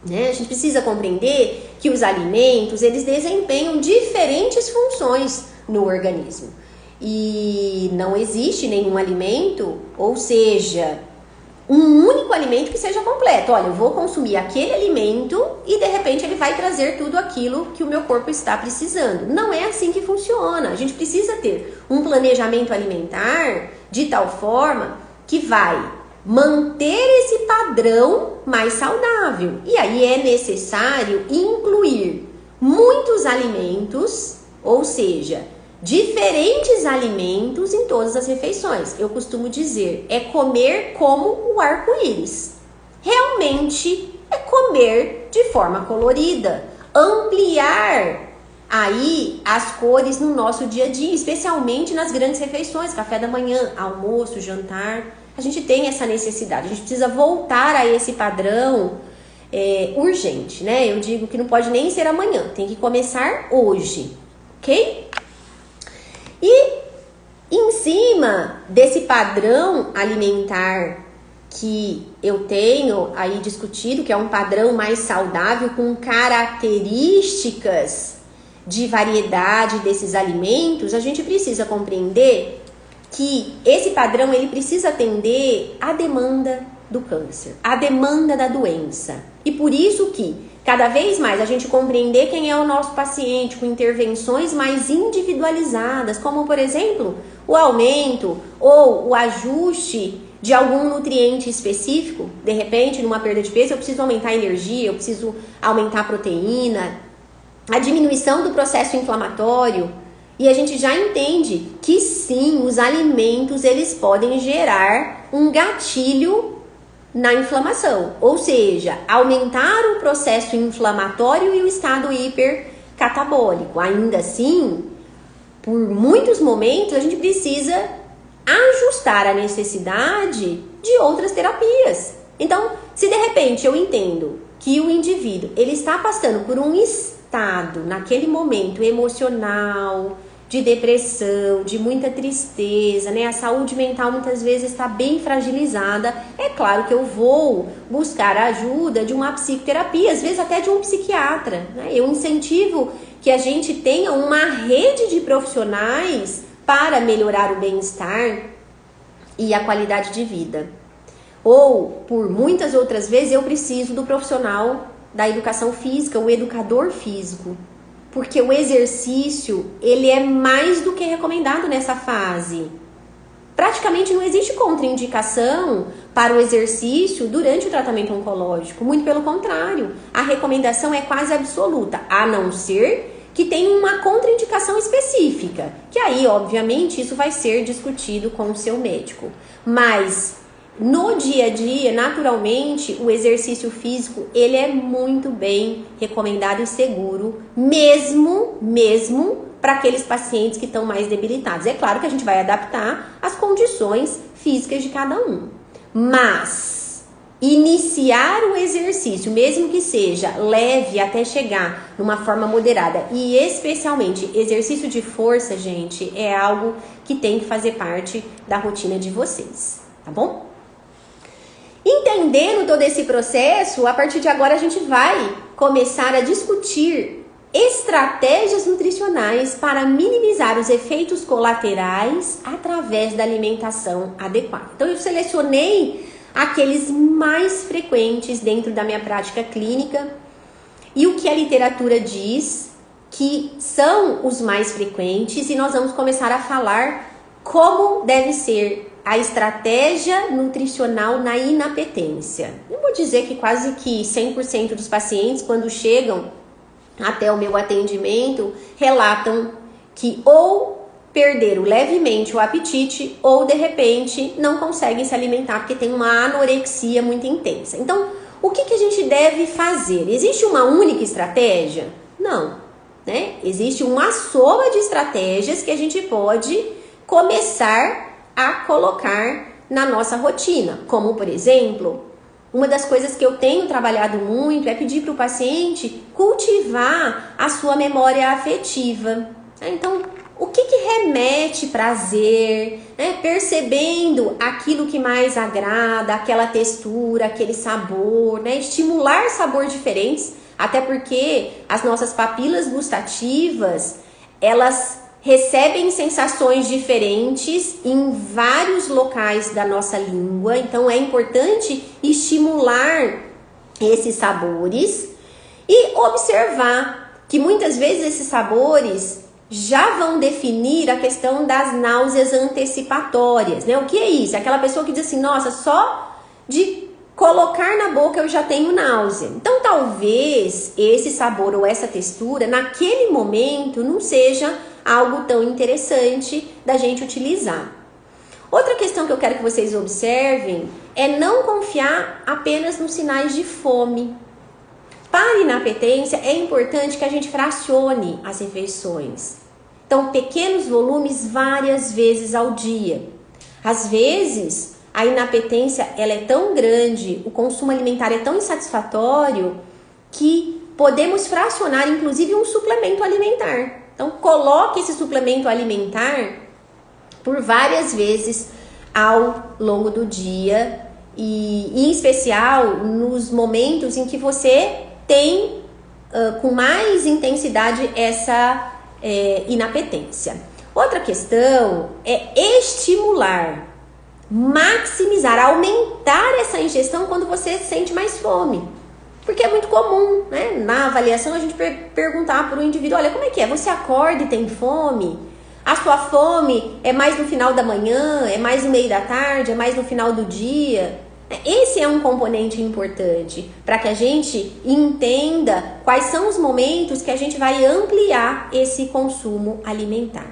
A gente precisa compreender que os alimentos, eles desempenham diferentes funções no organismo. E não existe nenhum alimento, ou seja, um único alimento que seja completo. Olha, eu vou consumir aquele alimento e de repente ele vai trazer tudo aquilo que o meu corpo está precisando. Não é assim que funciona. A gente precisa ter um planejamento alimentar de tal forma que vai manter esse padrão mais saudável. E aí é necessário incluir muitos alimentos, ou seja, diferentes alimentos em todas as refeições. Eu costumo dizer, é comer como o arco-íris. Realmente é comer de forma colorida, ampliar aí as cores no nosso dia a dia, especialmente nas grandes refeições, café da manhã, almoço, jantar. A gente tem essa necessidade, a gente precisa voltar a esse padrão urgente, né? Eu digo que não pode nem ser amanhã, tem que começar hoje, ok? E em cima desse padrão alimentar que eu tenho aí discutido, que é um padrão mais saudável, com características de variedade desses alimentos, a gente precisa compreender que esse padrão ele precisa atender à demanda do câncer, à demanda da doença. E por isso que cada vez mais a gente compreender quem é o nosso paciente com intervenções mais individualizadas, como por exemplo, o aumento ou o ajuste de algum nutriente específico. De repente, numa perda de peso, eu preciso aumentar a energia, eu preciso aumentar a proteína, a diminuição do processo inflamatório. E a gente já entende que sim, os alimentos eles podem gerar um gatilho na inflamação, ou seja, aumentar o processo inflamatório e o estado hipercatabólico. Ainda assim, por muitos momentos a gente precisa ajustar a necessidade de outras terapias. Então, se de repente eu entendo que o indivíduo ele está passando por um estado naquele momento emocional, de depressão, de muita tristeza, né? A saúde mental muitas vezes está bem fragilizada. É claro que eu vou buscar a ajuda de uma psicoterapia, às vezes até de um psiquiatra, né? Eu incentivo que a gente tenha uma rede de profissionais para melhorar o bem-estar e a qualidade de vida. Ou, por muitas outras vezes, eu preciso do profissional da educação física, o educador físico. Porque o exercício, ele é mais do que recomendado nessa fase. Praticamente não existe contraindicação para o exercício durante o tratamento oncológico. Muito pelo contrário, a recomendação é quase absoluta, a não ser que tenha uma contraindicação específica. Que aí, obviamente, isso vai ser discutido com o seu médico. Mas no dia a dia, naturalmente, o exercício físico, ele é muito bem recomendado e seguro, mesmo para aqueles pacientes que estão mais debilitados. É claro que a gente vai adaptar as condições físicas de cada um. Mas iniciar o exercício, mesmo que seja leve até chegar numa forma moderada, e especialmente exercício de força, gente, é algo que tem que fazer parte da rotina de vocês, tá bom? Entendendo todo esse processo, a partir de agora a gente vai começar a discutir estratégias nutricionais para minimizar os efeitos colaterais através da alimentação adequada. Então eu selecionei aqueles mais frequentes dentro da minha prática clínica e o que a literatura diz que são os mais frequentes, e nós vamos começar a falar como deve ser a estratégia nutricional na inapetência. Eu vou dizer que quase que 100% dos pacientes, quando chegam até o meu atendimento, relatam que ou perderam levemente o apetite ou, de repente, não conseguem se alimentar porque tem uma anorexia muito intensa. Então, o que a gente deve fazer? Existe uma única estratégia? Não. né? Existe uma soma de estratégias que a gente pode começar a colocar na nossa rotina, como por exemplo, uma das coisas que eu tenho trabalhado muito é pedir para o paciente cultivar a sua memória afetiva. Então, o que remete prazer, né? Percebendo aquilo que mais agrada, aquela textura, aquele sabor, né? Estimular sabores diferentes, até porque as nossas papilas gustativas, elas recebem sensações diferentes em vários locais da nossa língua, então é importante estimular esses sabores e observar que muitas vezes esses sabores já vão definir a questão das náuseas antecipatórias, né? O que é isso? Aquela pessoa que diz assim, nossa, só de colocar na boca eu já tenho náusea. Então talvez esse sabor ou essa textura naquele momento não seja algo tão interessante da gente utilizar. Outra questão que eu quero que vocês observem é não confiar apenas nos sinais de fome. Para inapetência é importante que a gente fracione as refeições. Então, pequenos volumes várias vezes ao dia. Às vezes, a inapetência ela é tão grande, o consumo alimentar é tão insatisfatório que podemos fracionar inclusive um suplemento alimentar. Então, coloque esse suplemento alimentar por várias vezes ao longo do dia e em especial nos momentos em que você tem com mais intensidade essa inapetência. Outra questão é estimular, maximizar, aumentar essa ingestão quando você sente mais fome. Porque é muito comum, né? Na avaliação a gente perguntar para o indivíduo, olha, como é que é? Você acorda e tem fome? A sua fome é mais no final da manhã, é mais no meio da tarde, é mais no final do dia? Esse é um componente importante para que a gente entenda quais são os momentos que a gente vai ampliar esse consumo alimentar.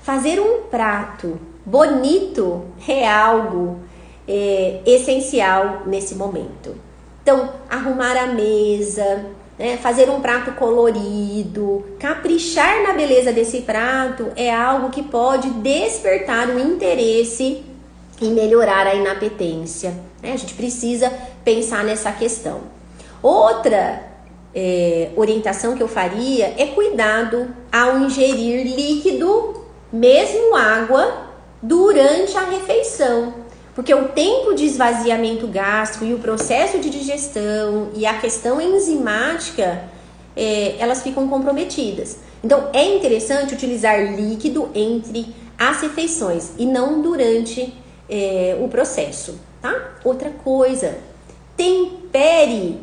Fazer um prato bonito é algo essencial nesse momento. Então, arrumar a mesa, né, fazer um prato colorido, caprichar na beleza desse prato é algo que pode despertar o interesse em melhorar a inapetência, né? A gente precisa pensar nessa questão. Outra orientação que eu faria é cuidado ao ingerir líquido, mesmo água, durante a refeição. Porque o tempo de esvaziamento gástrico e o processo de digestão e a questão enzimática, elas ficam comprometidas. Então, é interessante utilizar líquido entre as refeições e não durante o processo, tá? Outra coisa, tempere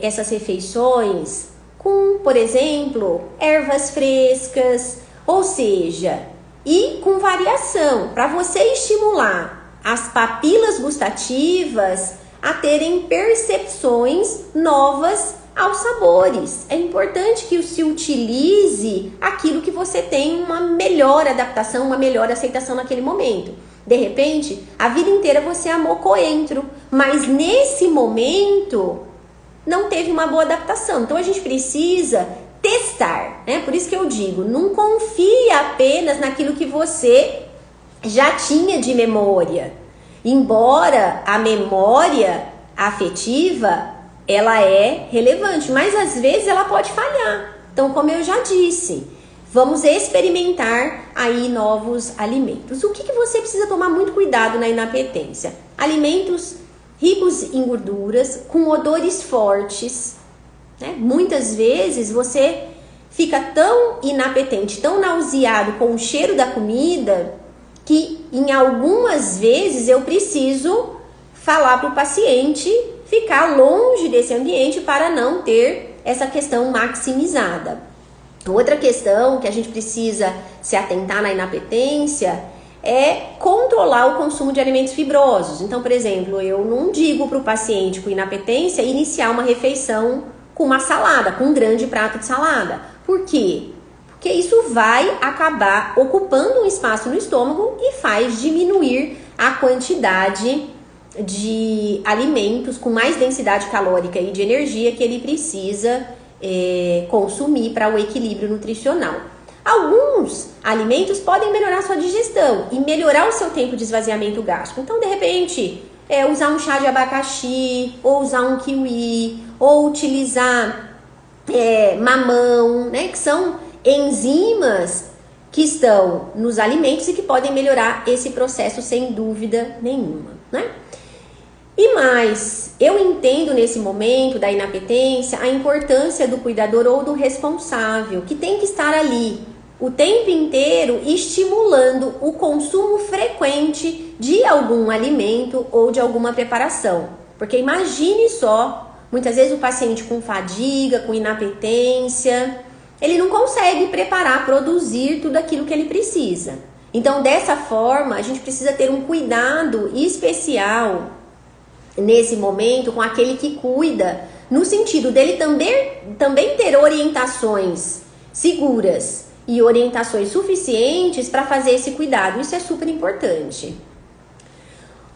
essas refeições com, por exemplo, ervas frescas, ou seja, e com variação, para você estimular as papilas gustativas a terem percepções novas aos sabores. É importante que se utilize aquilo que você tem uma melhor adaptação, uma melhor aceitação naquele momento. De repente, a vida inteira você amou coentro, mas nesse momento não teve uma boa adaptação. Então a gente precisa testar, né? Por isso que eu digo, não confie apenas naquilo que você já tinha de memória. Embora a memória afetiva, ela é relevante, mas às vezes ela pode falhar. Então, como eu já disse, vamos experimentar aí novos alimentos. O que você precisa tomar muito cuidado na inapetência? Alimentos ricos em gorduras, com odores fortes, né? Muitas vezes você fica tão inapetente, tão nauseado com o cheiro da comida, que em algumas vezes eu preciso falar para o paciente ficar longe desse ambiente para não ter essa questão maximizada. Outra questão que a gente precisa se atentar na inapetência é controlar o consumo de alimentos fibrosos. Então, por exemplo, eu não digo para o paciente com inapetência iniciar uma refeição com uma salada, com um grande prato de salada. Por quê? Porque isso vai acabar ocupando um espaço no estômago e faz diminuir a quantidade de alimentos com mais densidade calórica e de energia que ele precisa consumir para o equilíbrio nutricional. Alguns alimentos podem melhorar sua digestão e melhorar o seu tempo de esvaziamento gástrico. Então, de repente, usar um chá de abacaxi, ou usar um kiwi, ou utilizar mamão, né? Que são enzimas que estão nos alimentos e que podem melhorar esse processo sem dúvida nenhuma, né? E mais, eu entendo nesse momento da inapetência a importância do cuidador ou do responsável, que tem que estar ali o tempo inteiro estimulando o consumo frequente de algum alimento ou de alguma preparação. Porque imagine só, muitas vezes o paciente com fadiga, com inapetência, ele não consegue preparar, produzir tudo aquilo que ele precisa. Então, dessa forma, a gente precisa ter um cuidado especial nesse momento com aquele que cuida, no sentido dele também ter orientações seguras e orientações suficientes para fazer esse cuidado. Isso é super importante.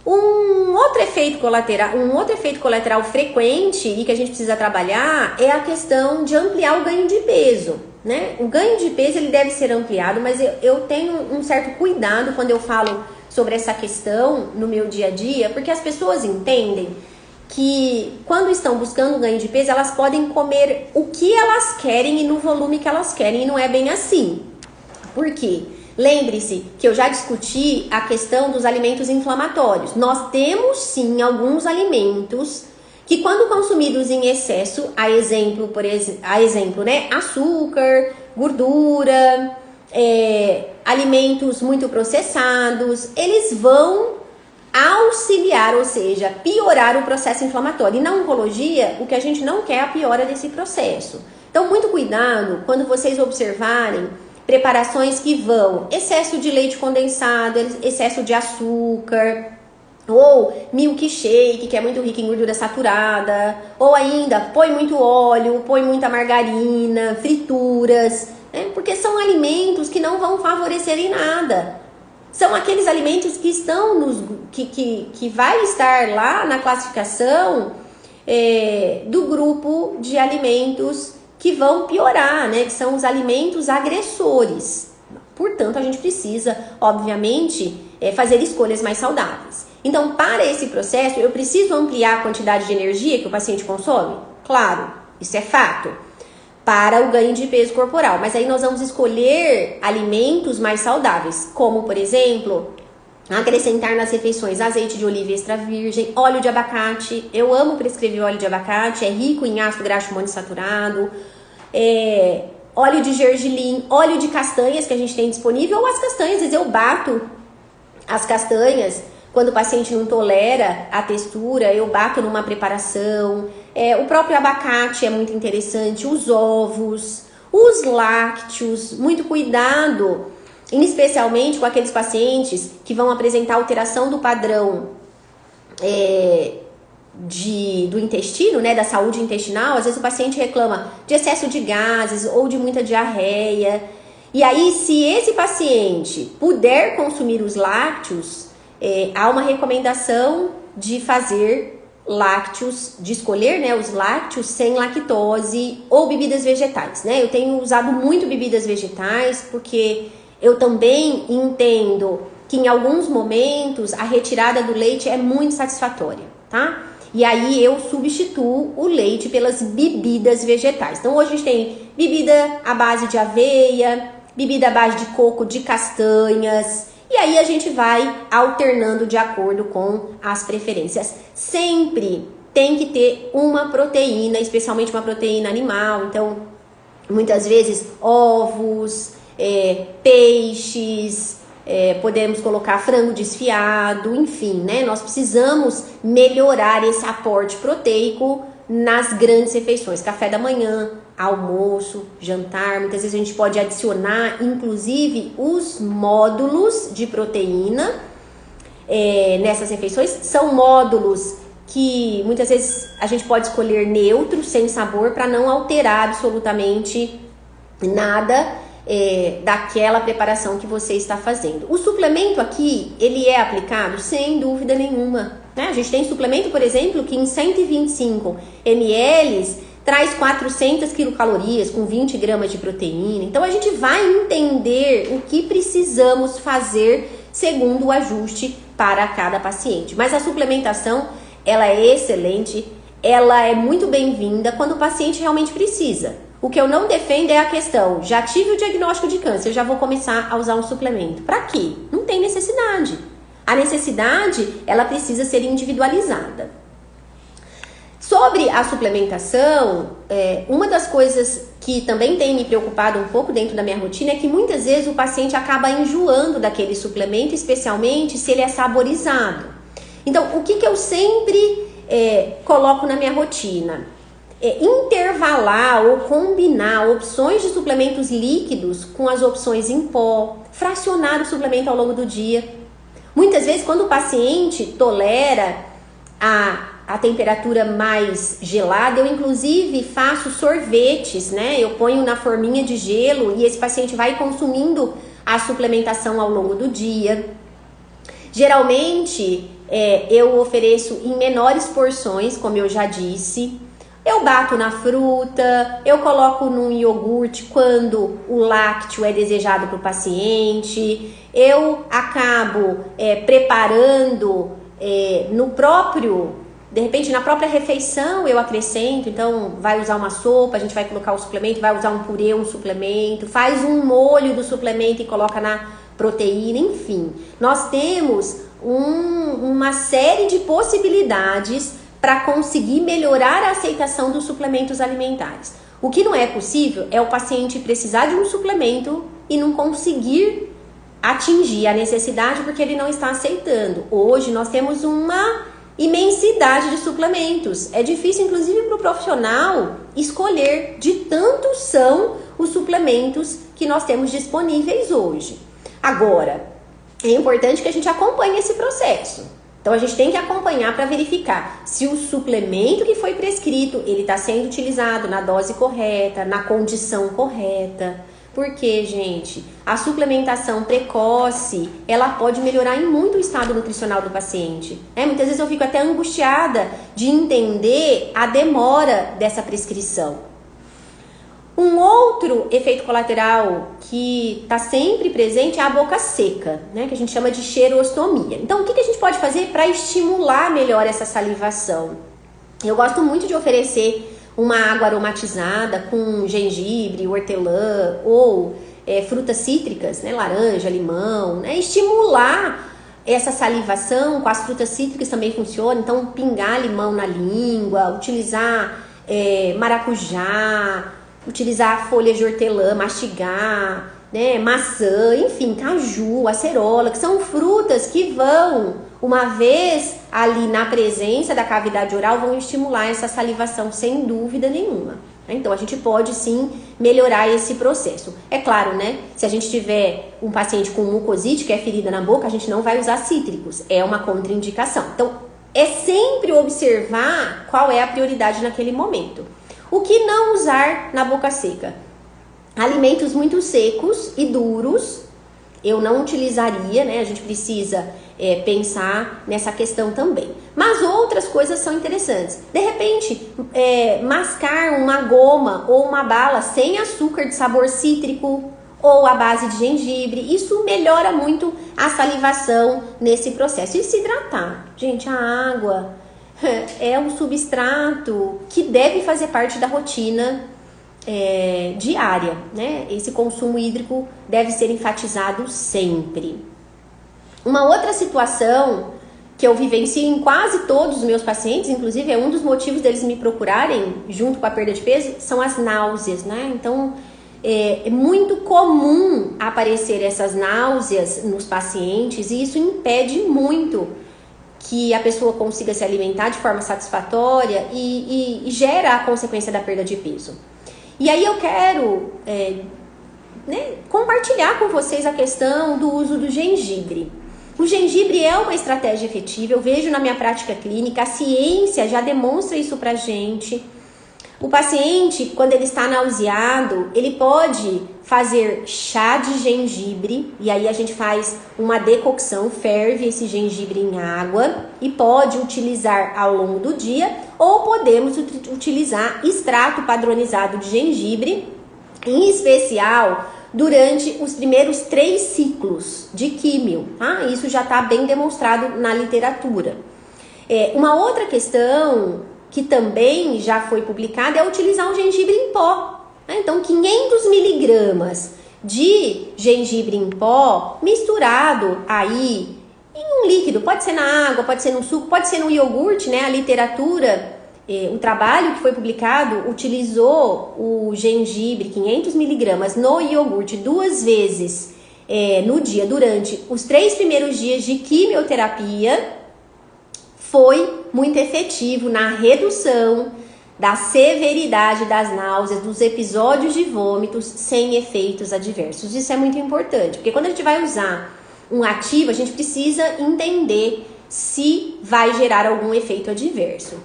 Um outro efeito colateral frequente e que a gente precisa trabalhar é a questão de ampliar o ganho de peso, né? O ganho de peso ele deve ser ampliado, mas eu tenho um certo cuidado quando eu falo sobre essa questão no meu dia a dia, porque as pessoas entendem que quando estão buscando ganho de peso, elas podem comer o que elas querem e no volume que elas querem, e não é bem assim. Por quê? Lembre-se que eu já discuti a questão dos alimentos inflamatórios. Nós temos sim alguns alimentos que, quando consumidos em excesso, a exemplo, né, açúcar, gordura, alimentos muito processados, eles vão auxiliar, ou seja, piorar o processo inflamatório. E na oncologia, o que a gente não quer é a piora desse processo. Então, muito cuidado quando vocês observarem preparações que vão excesso de leite condensado, excesso de açúcar, ou milkshake, que é muito rico em gordura saturada, ou ainda põe muito óleo, põe muita margarina, frituras, né? Porque são alimentos que não vão favorecer em nada. São aqueles alimentos que estão que vai estar lá na classificação do grupo de alimentos que vão piorar, né? Que são os alimentos agressores. Portanto, a gente precisa, obviamente, fazer escolhas mais saudáveis. Então, para esse processo, eu preciso ampliar a quantidade de energia que o paciente consome? Claro, isso é fato. Para o ganho de peso corporal. Mas aí nós vamos escolher alimentos mais saudáveis, como, por exemplo, acrescentar nas refeições azeite de oliva extra virgem, óleo de abacate. Eu amo prescrever óleo de abacate, é rico em ácido graxo monoinsaturado, óleo de gergelim, óleo de castanhas que a gente tem disponível, ou as castanhas. Às vezes eu bato as castanhas quando o paciente não tolera a textura, eu bato numa preparação. O próprio abacate é muito interessante, os ovos, os lácteos, muito cuidado, especialmente com aqueles pacientes que vão apresentar alteração do padrão do intestino, né, da saúde intestinal. Às vezes o paciente reclama de excesso de gases ou de muita diarreia. E aí, se esse paciente puder consumir os lácteos, há uma recomendação de fazer lácteos, de escolher, né, os lácteos sem lactose ou bebidas vegetais, né? Eu tenho usado muito bebidas vegetais porque eu também entendo que em alguns momentos a retirada do leite é muito satisfatória, tá? E aí eu substituo o leite pelas bebidas vegetais. Então hoje a gente tem bebida à base de aveia, bebida à base de coco, de castanhas. E aí a gente vai alternando de acordo com as preferências. Sempre tem que ter uma proteína, especialmente uma proteína animal. Então, muitas vezes, ovos, peixes, podemos colocar frango desfiado, enfim, né? Nós precisamos melhorar esse aporte proteico nas grandes refeições. Café da manhã, almoço, jantar. Muitas vezes a gente pode adicionar, inclusive, os módulos de proteína nessas refeições. São módulos que muitas vezes a gente pode escolher neutro, sem sabor, para não alterar absolutamente nada daquela preparação que você está fazendo. O suplemento aqui, ele é aplicado sem dúvida nenhuma, né? A gente tem suplemento, por exemplo, que em 125 ml traz 400 quilocalorias com 20 gramas de proteína. Então a gente vai entender o que precisamos fazer segundo o ajuste para cada paciente. Mas a suplementação, ela é excelente, ela é muito bem-vinda quando o paciente realmente precisa. O que eu não defendo é a questão, já tive o diagnóstico de câncer, já vou começar a usar um suplemento. Para quê? Não tem necessidade. A necessidade, ela precisa ser individualizada. Sobre a suplementação, uma das coisas que também tem me preocupado um pouco dentro da minha rotina é que muitas vezes o paciente acaba enjoando daquele suplemento, especialmente se ele é saborizado. Então, o que eu sempre coloco na minha rotina? Intervalar ou combinar opções de suplementos líquidos com as opções em pó, fracionar o suplemento ao longo do dia. Muitas vezes, quando o paciente tolera a temperatura mais gelada, eu inclusive faço sorvetes, né? Eu ponho na forminha de gelo e esse paciente vai consumindo a suplementação ao longo do dia. Geralmente, eu ofereço em menores porções, como eu já disse. Eu bato na fruta, eu coloco num iogurte quando o lácteo é desejado para o paciente. Eu acabo preparando no próprio, de repente na própria refeição eu acrescento, então vai usar uma sopa, a gente vai colocar o suplemento, vai usar um purê, um suplemento, faz um molho do suplemento e coloca na proteína, enfim. Nós temos uma série de possibilidades para conseguir melhorar a aceitação dos suplementos alimentares. O que não é possível é o paciente precisar de um suplemento e não conseguir atingir a necessidade porque ele não está aceitando. Hoje nós temos uma imensidade de suplementos. É difícil, inclusive, para o profissional escolher, de tantos são os suplementos que nós temos disponíveis hoje. Agora, é importante que a gente acompanhe esse processo. Então a gente tem que acompanhar para verificar se o suplemento que foi prescrito, ele está sendo utilizado na dose correta, na condição correta. Porque, gente, a suplementação precoce, ela pode melhorar em muito o estado nutricional do paciente. Muitas vezes eu fico até angustiada de entender a demora dessa prescrição. Um outro efeito colateral que está sempre presente é a boca seca, né, que a gente chama de cheirostomia. Então, o que a gente pode fazer para estimular melhor essa salivação? Eu gosto muito de oferecer uma água aromatizada com gengibre, hortelã ou frutas cítricas, né, laranja, limão, né, estimular essa salivação com as frutas cítricas também funciona. Então, pingar limão na língua, utilizar maracujá, utilizar folhas de hortelã, mastigar, né, maçã, enfim, caju, acerola, que são frutas que vão, uma vez ali na presença da cavidade oral, vão estimular essa salivação sem dúvida nenhuma. Então, a gente pode sim melhorar esse processo. É claro, né? Se a gente tiver um paciente com mucosite, que é ferida na boca, a gente não vai usar cítricos. É uma contraindicação. Então, é sempre observar qual é a prioridade naquele momento. O que não usar na boca seca? Alimentos muito secos e duros, eu não utilizaria, né? A gente precisa pensar nessa questão também. Mas outras coisas são interessantes. De repente, mascar uma goma ou uma bala sem açúcar de sabor cítrico ou à base de gengibre, isso melhora muito a salivação nesse processo. E se hidratar. Gente, a água é um substrato que deve fazer parte da rotina diária, né? Esse consumo hídrico deve ser enfatizado sempre. Uma outra situação que eu vivencio em quase todos os meus pacientes, inclusive é um dos motivos deles me procurarem junto com a perda de peso, são as náuseas, né? Então, é muito comum aparecer essas náuseas nos pacientes e isso impede muito que a pessoa consiga se alimentar de forma satisfatória e gera a consequência da perda de peso. E aí eu quero compartilhar com vocês a questão do uso do gengibre. O gengibre é uma estratégia efetiva, eu vejo na minha prática clínica, a ciência já demonstra isso pra gente. O paciente, quando ele está nauseado, ele pode fazer chá de gengibre, e aí a gente faz uma decocção, ferve esse gengibre em água e pode utilizar ao longo do dia, ou podemos utilizar extrato padronizado de gengibre, em especial durante os primeiros 3 ciclos de químio, tá? Isso já está bem demonstrado na literatura. Uma outra questão que também já foi publicada é utilizar o gengibre em pó. Então, 500 miligramas de gengibre em pó misturado aí em um líquido, pode ser na água, pode ser no suco, pode ser no iogurte, né? A literatura, o trabalho que foi publicado utilizou o gengibre, 500 miligramas no iogurte 2 vezes no dia, durante os 3 primeiros dias de quimioterapia. Foi muito efetivo na redução da severidade das náuseas, dos episódios de vômitos sem efeitos adversos. Isso é muito importante, porque quando a gente vai usar um ativo, a gente precisa entender se vai gerar algum efeito adverso.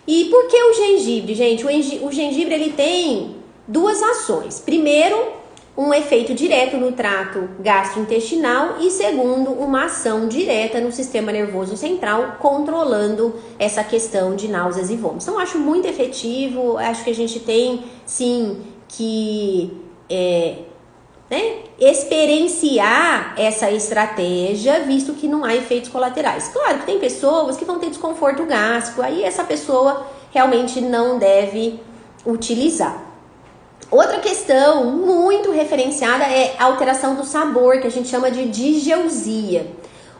E por que o gengibre, gente? O gengibre ele tem 2 ações. Primeiro, um efeito direto no trato gastrointestinal e segundo, uma ação direta no sistema nervoso central, controlando essa questão de náuseas e vômitos. Então, acho muito efetivo, acho que a gente tem, sim, que experienciar essa estratégia, visto que não há efeitos colaterais. Claro que tem pessoas que vão ter desconforto gástrico, aí essa pessoa realmente não deve utilizar. Outra questão muito referenciada é a alteração do sabor, que a gente chama de digeusia.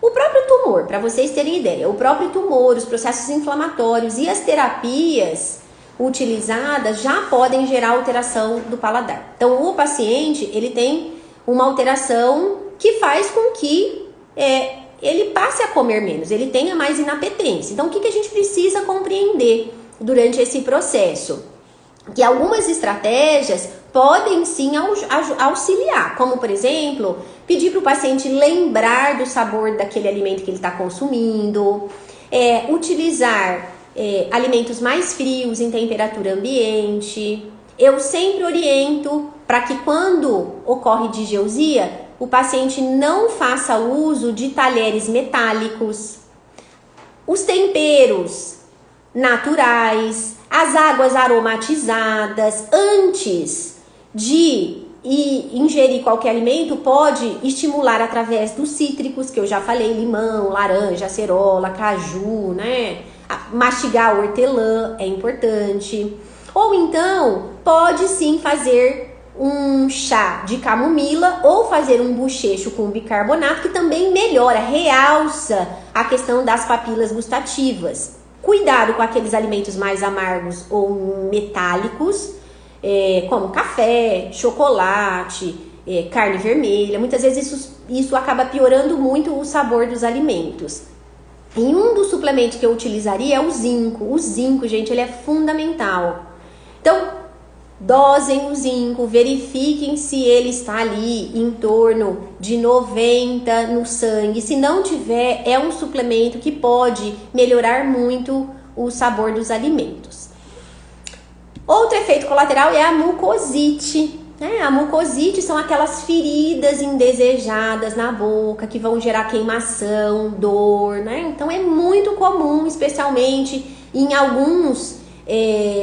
O próprio tumor, para vocês terem ideia, o próprio tumor, os processos inflamatórios e as terapias utilizadas já podem gerar alteração do paladar. Então, o paciente, ele tem uma alteração que faz com que ele passe a comer menos, ele tenha mais inapetência. Então, o que a gente precisa compreender durante esse processo? Que algumas estratégias podem sim auxiliar, como por exemplo, pedir para o paciente lembrar do sabor daquele alimento que ele está consumindo, utilizar alimentos mais frios em temperatura ambiente. Eu sempre oriento para que quando ocorre digeusia, o paciente não faça uso de talheres metálicos, os temperos naturais, as águas aromatizadas. Antes de ingerir qualquer alimento, pode estimular através dos cítricos, que eu já falei, limão, laranja, acerola, caju, né? Mastigar hortelã é importante. Ou então, pode sim fazer um chá de camomila ou fazer um bochecho com bicarbonato, que também melhora, realça a questão das papilas gustativas. Cuidado com aqueles alimentos mais amargos ou metálicos, como café, chocolate, carne vermelha. Muitas vezes isso acaba piorando muito o sabor dos alimentos. E um dos suplementos que eu utilizaria é o zinco. O zinco, gente, ele é fundamental. Então, dosem o zinco, verifiquem se ele está ali em torno de 90 no sangue. Se não tiver, é um suplemento que pode melhorar muito o sabor dos alimentos. Outro efeito colateral é a mucosite. A mucosite são aquelas feridas indesejadas na boca que vão gerar queimação, dor, né? Então é muito comum, especialmente em alguns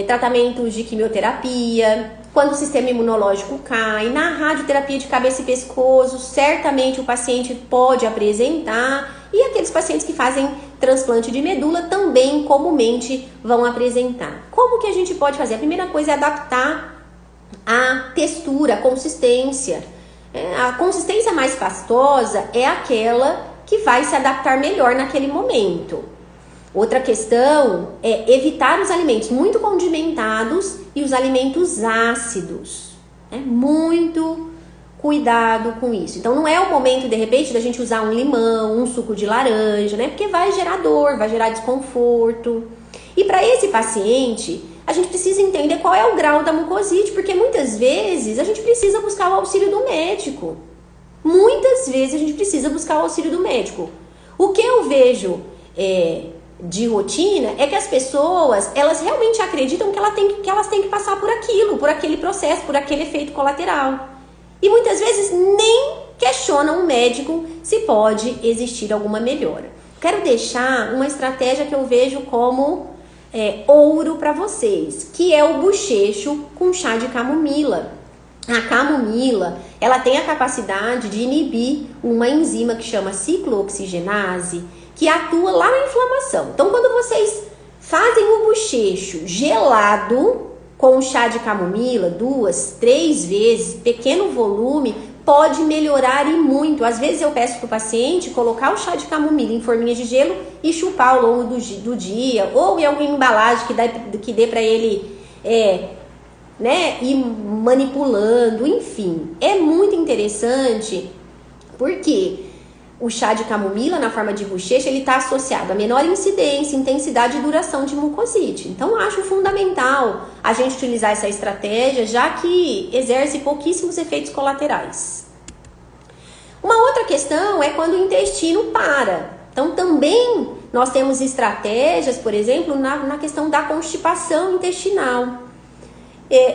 tratamentos de quimioterapia, quando o sistema imunológico cai. Na radioterapia de cabeça e pescoço, certamente o paciente pode apresentar, e aqueles pacientes que fazem transplante de medula também comumente vão apresentar. Como que a gente pode fazer? A primeira coisa é adaptar a textura, a consistência. A consistência mais pastosa é aquela que vai se adaptar melhor naquele momento. Outra questão é evitar os alimentos muito condimentados e os alimentos ácidos. Muito cuidado com isso. Então, não é o momento, de repente, da gente usar um limão, um suco de laranja, né? Porque vai gerar dor, vai gerar desconforto. E para esse paciente, a gente precisa entender qual é o grau da mucosite, porque muitas vezes a gente precisa buscar o auxílio do médico. Muitas vezes a gente precisa buscar o auxílio do médico. O que eu vejo de rotina é que as pessoas, elas realmente acreditam que elas têm que passar por aquilo, por aquele processo, por aquele efeito colateral. E muitas vezes nem questionam o médico se pode existir alguma melhora. Quero deixar uma estratégia que eu vejo como ouro para vocês, que é o bochecho com chá de camomila. A camomila, ela tem a capacidade de inibir uma enzima que chama ciclooxigenase, que atua lá na inflamação. Então, quando vocês fazem o bochecho gelado com chá de camomila 2, 3 vezes, pequeno volume, pode melhorar e muito. Às vezes eu peço para o paciente colocar o chá de camomila em forminha de gelo e chupar ao longo do dia, ou em alguma embalagem que dê para ele ir manipulando, enfim. É muito interessante porque o chá de camomila, na forma de bochecha, ele está associado a menor incidência, intensidade e duração de mucosite. Então, acho fundamental a gente utilizar essa estratégia, já que exerce pouquíssimos efeitos colaterais. Uma outra questão é quando o intestino para. Então, também nós temos estratégias, por exemplo, na questão da constipação intestinal.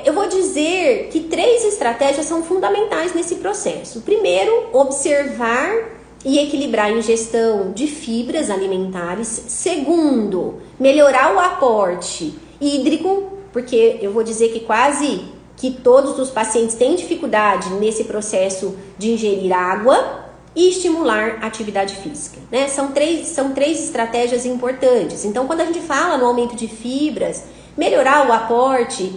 Eu vou dizer que 3 estratégias são fundamentais nesse processo. Primeiro, observar e equilibrar a ingestão de fibras alimentares. Segundo, melhorar o aporte hídrico, porque eu vou dizer que quase que todos os pacientes têm dificuldade nesse processo de ingerir água. E estimular a atividade física, né? São três estratégias importantes. Então, quando a gente fala no aumento de fibras, melhorar o aporte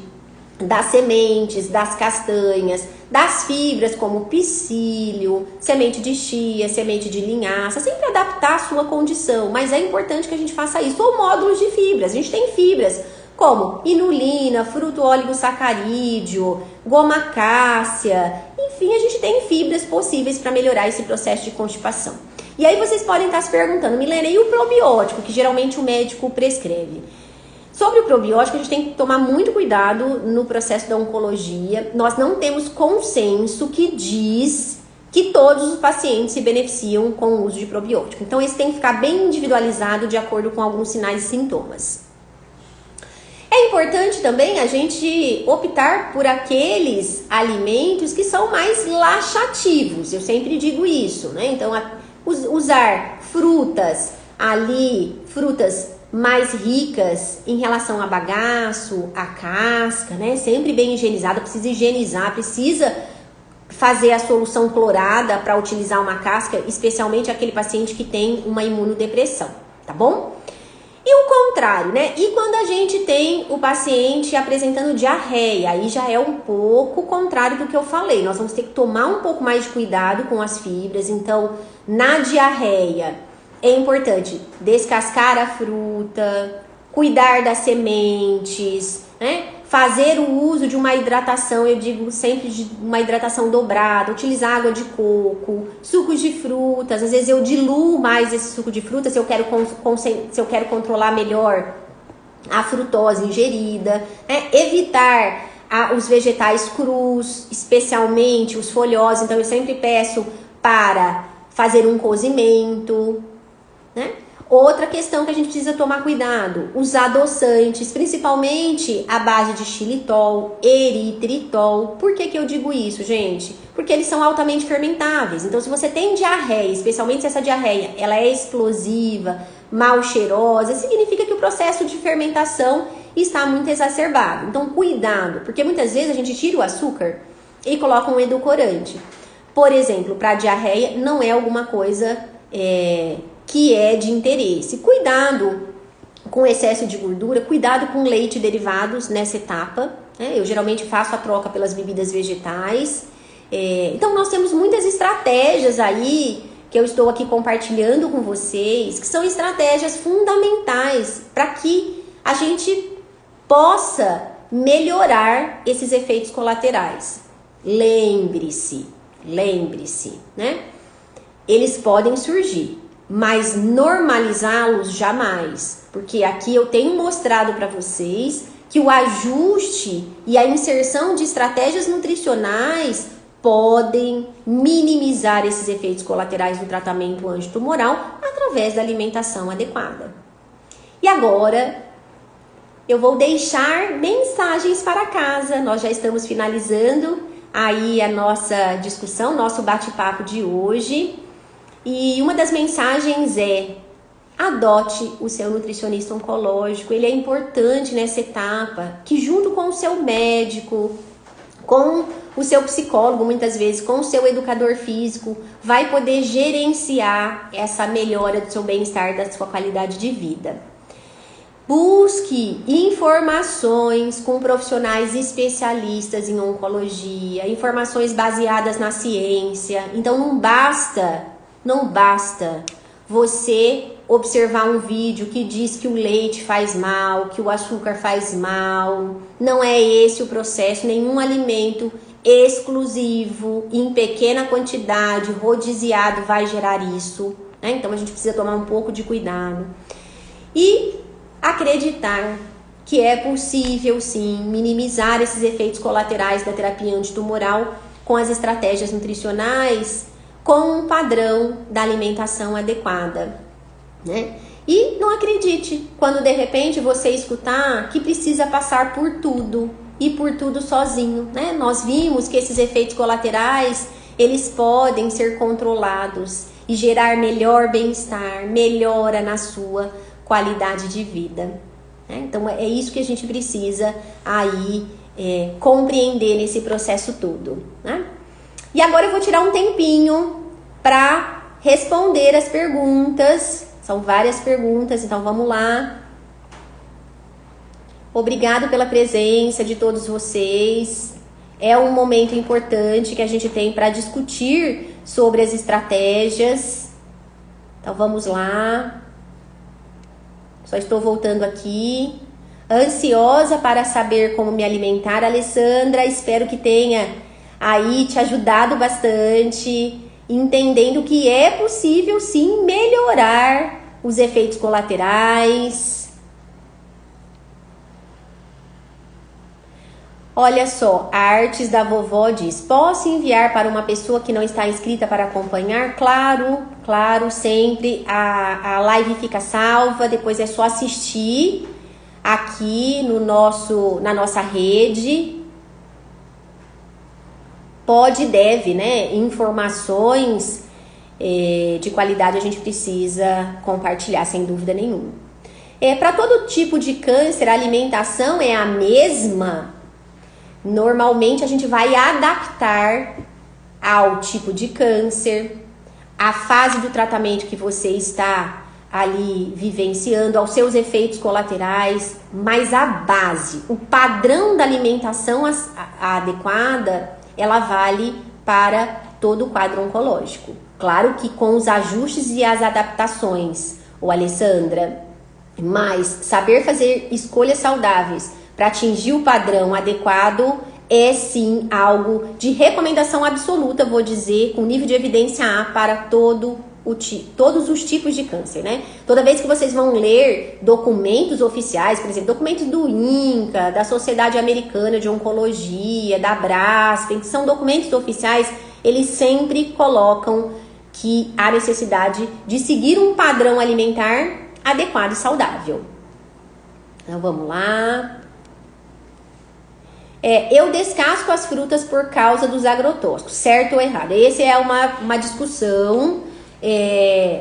das sementes, das castanhas, das fibras como psyllium, semente de chia, semente de linhaça, sempre adaptar a sua condição, mas é importante que a gente faça isso. Ou módulos de fibras, a gente tem fibras como inulina, fruto oligosacarídeo, goma cássia, enfim, a gente tem fibras possíveis para melhorar esse processo de constipação. E aí vocês podem estar se perguntando, Milena, e o probiótico, que geralmente o médico prescreve? Sobre o probiótico, a gente tem que tomar muito cuidado no processo da oncologia. Nós não temos consenso que diz que todos os pacientes se beneficiam com o uso de probiótico. Então, esse tem que ficar bem individualizado de acordo com alguns sinais e sintomas. É importante também a gente optar por aqueles alimentos que são mais laxativos. Eu sempre digo isso, né? Então, usar frutas mais ricas em relação a bagaço, a casca, né? Sempre bem higienizada, precisa higienizar, precisa fazer a solução clorada para utilizar uma casca, especialmente aquele paciente que tem uma imunodepressão, tá bom? E o contrário, né? E quando a gente tem o paciente apresentando diarreia, aí já é um pouco o contrário do que eu falei. Nós vamos ter que tomar um pouco mais de cuidado com as fibras. Então, na diarreia, é importante descascar a fruta, cuidar das sementes, né? Fazer o uso de uma hidratação, eu digo sempre de uma hidratação dobrada, utilizar água de coco, sucos de frutas. Às vezes eu diluo mais esse suco de frutas se eu quero controlar melhor a frutose ingerida, né? Evitar os vegetais crus, especialmente os folhosos. Então eu sempre peço para fazer um cozimento, né? Outra questão que a gente precisa tomar cuidado, os adoçantes, principalmente a base de xilitol, eritritol. Por que eu digo isso, gente? Porque eles são altamente fermentáveis. Então, se você tem diarreia, especialmente se essa diarreia ela é explosiva, mal cheirosa, significa que o processo de fermentação está muito exacerbado. Então, cuidado, porque muitas vezes a gente tira o açúcar e coloca um edulcorante. Por exemplo, para diarreia não é alguma coisa que é de interesse. Cuidado com excesso de gordura, cuidado com leite e derivados nessa etapa, né? Eu geralmente faço a troca pelas bebidas vegetais. Então nós temos muitas estratégias aí que eu estou aqui compartilhando com vocês, que são estratégias fundamentais para que a gente possa melhorar esses efeitos colaterais. Lembre-se, né? Eles podem surgir, mas normalizá-los jamais, porque aqui eu tenho mostrado para vocês que o ajuste e a inserção de estratégias nutricionais podem minimizar esses efeitos colaterais do tratamento antitumoral através da alimentação adequada. E agora eu vou deixar mensagens para casa. Nós já estamos finalizando aí a nossa discussão, nosso bate-papo de hoje. E uma das mensagens é: adote o seu nutricionista oncológico. Ele é importante nessa etapa, que junto com o seu médico, com o seu psicólogo, muitas vezes com o seu educador físico, vai poder gerenciar essa melhora do seu bem-estar, da sua qualidade de vida. Busque informações com profissionais especialistas em oncologia, informações baseadas na ciência. Então não basta você observar um vídeo que diz que o leite faz mal, que o açúcar faz mal. Não é esse o processo. Nenhum alimento exclusivo, em pequena quantidade, rodiziado, vai gerar isso, né? Então a gente precisa tomar um pouco de cuidado e acreditar que é possível sim minimizar esses efeitos colaterais da terapia antitumoral com as estratégias nutricionais, com um padrão da alimentação adequada, né? E não acredite quando de repente você escutar que precisa passar por tudo e por tudo sozinho, né? Nós vimos que esses efeitos colaterais, eles podem ser controlados e gerar melhor bem-estar, melhora na sua qualidade de vida, né? Então é isso que a gente precisa aí compreender nesse processo todo, né? E agora eu vou tirar um tempinho para responder as perguntas. São várias perguntas, então vamos lá. Obrigado pela presença de todos vocês. É um momento importante que a gente tem para discutir sobre as estratégias. Então vamos lá. Só estou voltando aqui. Ansiosa para saber como me alimentar, Alessandra. Espero que tenha aí te ajudado bastante, entendendo que é possível sim melhorar os efeitos colaterais. Olha só, a Artes da Vovó diz: posso enviar para uma pessoa que não está inscrita para acompanhar? Claro, claro, sempre. A live fica salva, depois é só assistir aqui na nossa rede. Pode e deve, né? Informações de qualidade a gente precisa compartilhar, sem dúvida nenhuma. Para todo tipo de câncer, a alimentação é a mesma. Normalmente a gente vai adaptar ao tipo de câncer, à fase do tratamento que você está ali vivenciando, aos seus efeitos colaterais, mas a base, o padrão da alimentação adequada, ela vale para todo o quadro oncológico. Claro que com os ajustes e as adaptações, Alessandra, mas saber fazer escolhas saudáveis para atingir o padrão adequado é sim algo de recomendação absoluta, vou dizer, com nível de evidência A para todos os tipos de câncer, né? Toda vez que vocês vão ler documentos oficiais, por exemplo, documentos do INCA, da Sociedade Americana de Oncologia, da Braskem, que são documentos oficiais, eles sempre colocam que há necessidade de seguir um padrão alimentar adequado e saudável. Então vamos lá. Eu descasco as frutas por causa dos agrotóxicos, certo ou errado? Essa é uma discussão.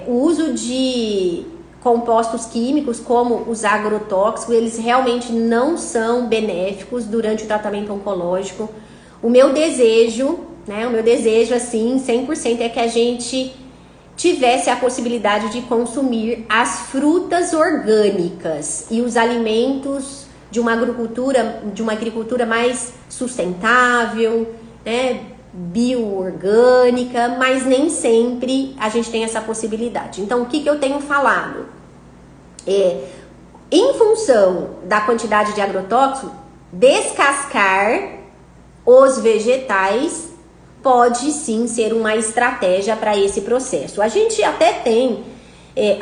O uso de compostos químicos como os agrotóxicos, eles realmente não são benéficos durante o tratamento oncológico. O meu desejo assim, 100% é que a gente tivesse a possibilidade de consumir as frutas orgânicas e os alimentos de uma agricultura mais sustentável, né, bioorgânica, mas nem sempre a gente tem essa possibilidade. Então, o que eu tenho falado? Em função da quantidade de agrotóxico, descascar os vegetais pode sim ser uma estratégia para esse processo. A gente até tem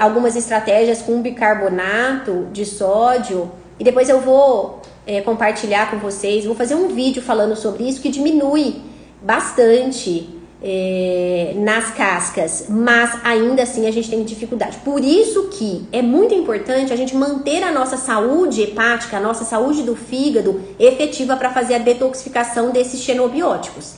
algumas estratégias com bicarbonato de sódio, e depois eu vou compartilhar com vocês, vou fazer um vídeo falando sobre isso, que diminui bastante nas cascas, mas ainda assim a gente tem dificuldade. Por isso que é muito importante a gente manter a nossa saúde hepática, a nossa saúde do fígado efetiva para fazer a detoxificação desses xenobióticos.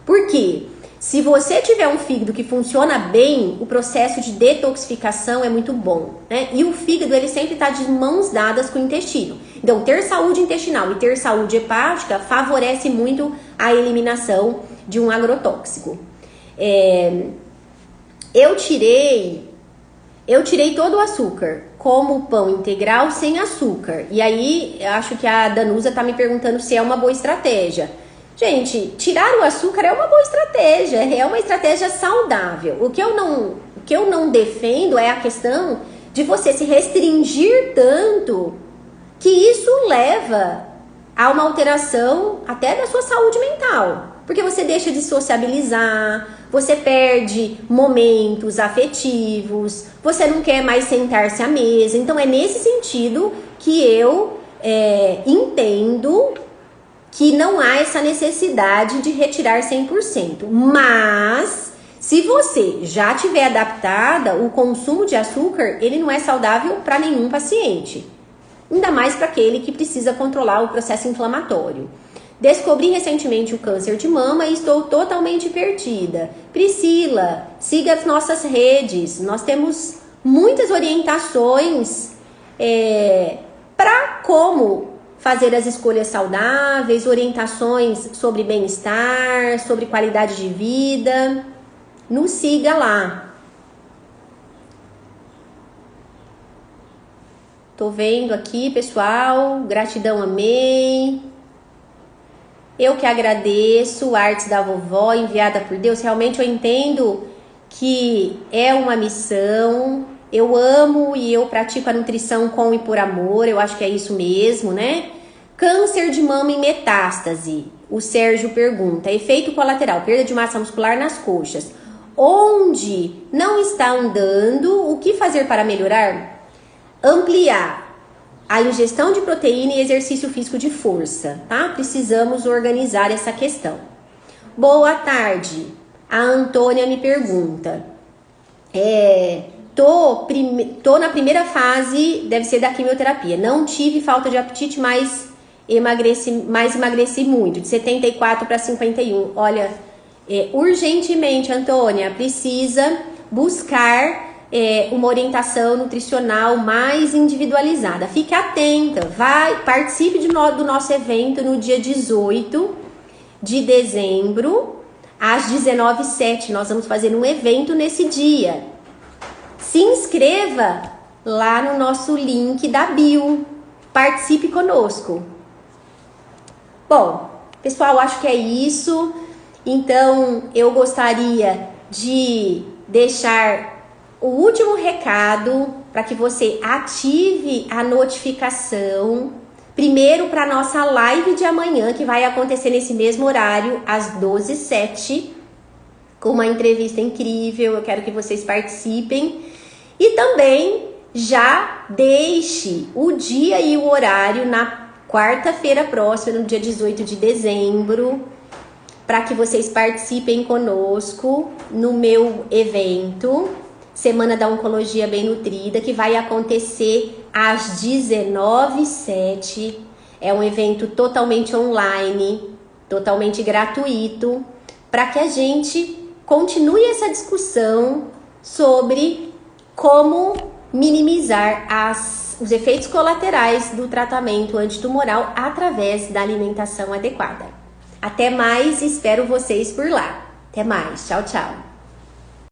Por quê? Se você tiver um fígado que funciona bem, o processo de detoxificação é muito bom, né? E o fígado, ele sempre está de mãos dadas com o intestino. Então, ter saúde intestinal e ter saúde hepática favorece muito a eliminação de um agrotóxico. Eu tirei todo o açúcar, como o pão integral sem açúcar. E aí, acho que a Danusa tá me perguntando se é uma boa estratégia. Gente, tirar o açúcar é uma boa estratégia, é uma estratégia saudável. O que eu não defendo é a questão de você se restringir tanto que isso leva a uma alteração até da sua saúde mental. Porque você deixa de sociabilizar, você perde momentos afetivos, você não quer mais sentar-se à mesa. Então é nesse sentido que eu entendo que não há essa necessidade de retirar 100%. Mas, se você já tiver adaptada, o consumo de açúcar, ele não é saudável para nenhum paciente. Ainda mais para aquele que precisa controlar o processo inflamatório. Descobri recentemente o câncer de mama e estou totalmente perdida. Priscila, siga as nossas redes. Nós temos muitas orientações para como fazer as escolhas saudáveis, orientações sobre bem-estar, sobre qualidade de vida. Nos siga lá. Tô vendo aqui, pessoal. Gratidão, amei. Eu que agradeço. Artes da Vovó, enviada por Deus. Realmente eu entendo que é uma missão. Eu amo e eu pratico a nutrição com e por amor, eu acho que é isso mesmo, né? Câncer de mama em metástase. O Sérgio pergunta: efeito colateral, perda de massa muscular nas coxas. Onde não está andando, o que fazer para melhorar? Ampliar a ingestão de proteína e exercício físico de força, tá? Precisamos organizar essa questão. Boa tarde. A Antônia me pergunta: Tô na primeira fase, deve ser da quimioterapia. Não tive falta de apetite, mas emagreci muito, de 74 para 51. Olha, urgentemente, Antônia, precisa buscar uma orientação nutricional mais individualizada. Fique atenta, participe do nosso evento no dia 18 de dezembro, às 19h07. Nós vamos fazer um evento nesse dia. Se inscreva lá no nosso link da bio. Participe conosco. Bom, pessoal, acho que é isso. Então, eu gostaria de deixar o último recado para que você ative a notificação. Primeiro para a nossa live de amanhã, que vai acontecer nesse mesmo horário, às 12h07, com uma entrevista incrível. Eu quero que vocês participem. E também já deixe o dia e o horário na quarta-feira próxima, no dia 18 de dezembro, para que vocês participem conosco no meu evento, Semana da Oncologia Bem Nutrida, que vai acontecer às 19h07. É um evento totalmente online, totalmente gratuito, para que a gente continue essa discussão sobre como minimizar os efeitos colaterais do tratamento antitumoral através da alimentação adequada. Até mais, espero vocês por lá. Até mais, tchau, tchau.